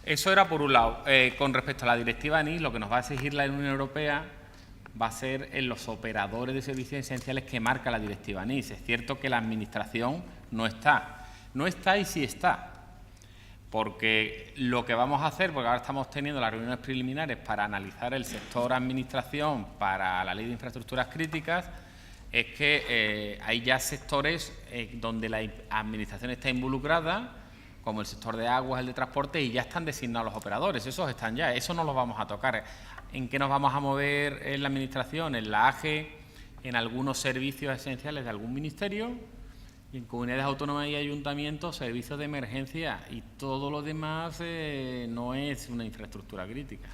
Eso era por un lado. Con respecto a la directiva NIS, lo que nos va a exigir la Unión Europea va a ser en los operadores de servicios esenciales que marca la directiva NIS. Es cierto que la administración no está. No está y sí está. Porque lo que vamos a hacer, porque ahora estamos teniendo las reuniones preliminares para analizar el sector administración para la Ley de Infraestructuras Críticas, es que hay ya sectores donde la administración está involucrada, como el sector de aguas, el de transporte, y ya están designados los operadores. Esos están ya, eso no los vamos a tocar. ¿En qué nos vamos a mover en la administración? En la AGE, en algunos servicios esenciales de algún ministerio, y en comunidades autónomas y ayuntamientos, servicios de emergencia, y todo lo demás no es una infraestructura crítica,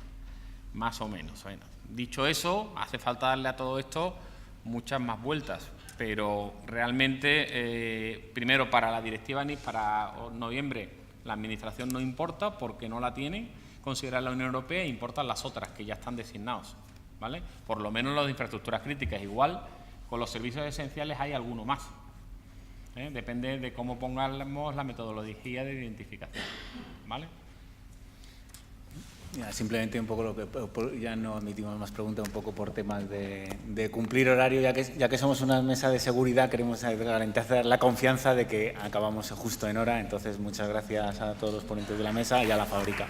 más o menos. Bueno, dicho eso, hace falta darle a todo esto muchas más vueltas, pero realmente, primero, para la directiva NIS, para noviembre, la administración no importa porque no la tiene considerar la Unión Europea, e importan las otras que ya están designados, ¿vale? Por lo menos los de infraestructuras críticas. Igual, con los servicios esenciales hay alguno más. Depende de cómo pongamos la metodología de identificación, ¿vale? Ya, simplemente un poco, ya no admitimos más preguntas, un poco por temas de cumplir horario, ya que somos una mesa de seguridad, queremos garantizar la confianza de que acabamos justo en hora. Entonces, muchas gracias a todos los ponentes de la mesa y a la fábrica.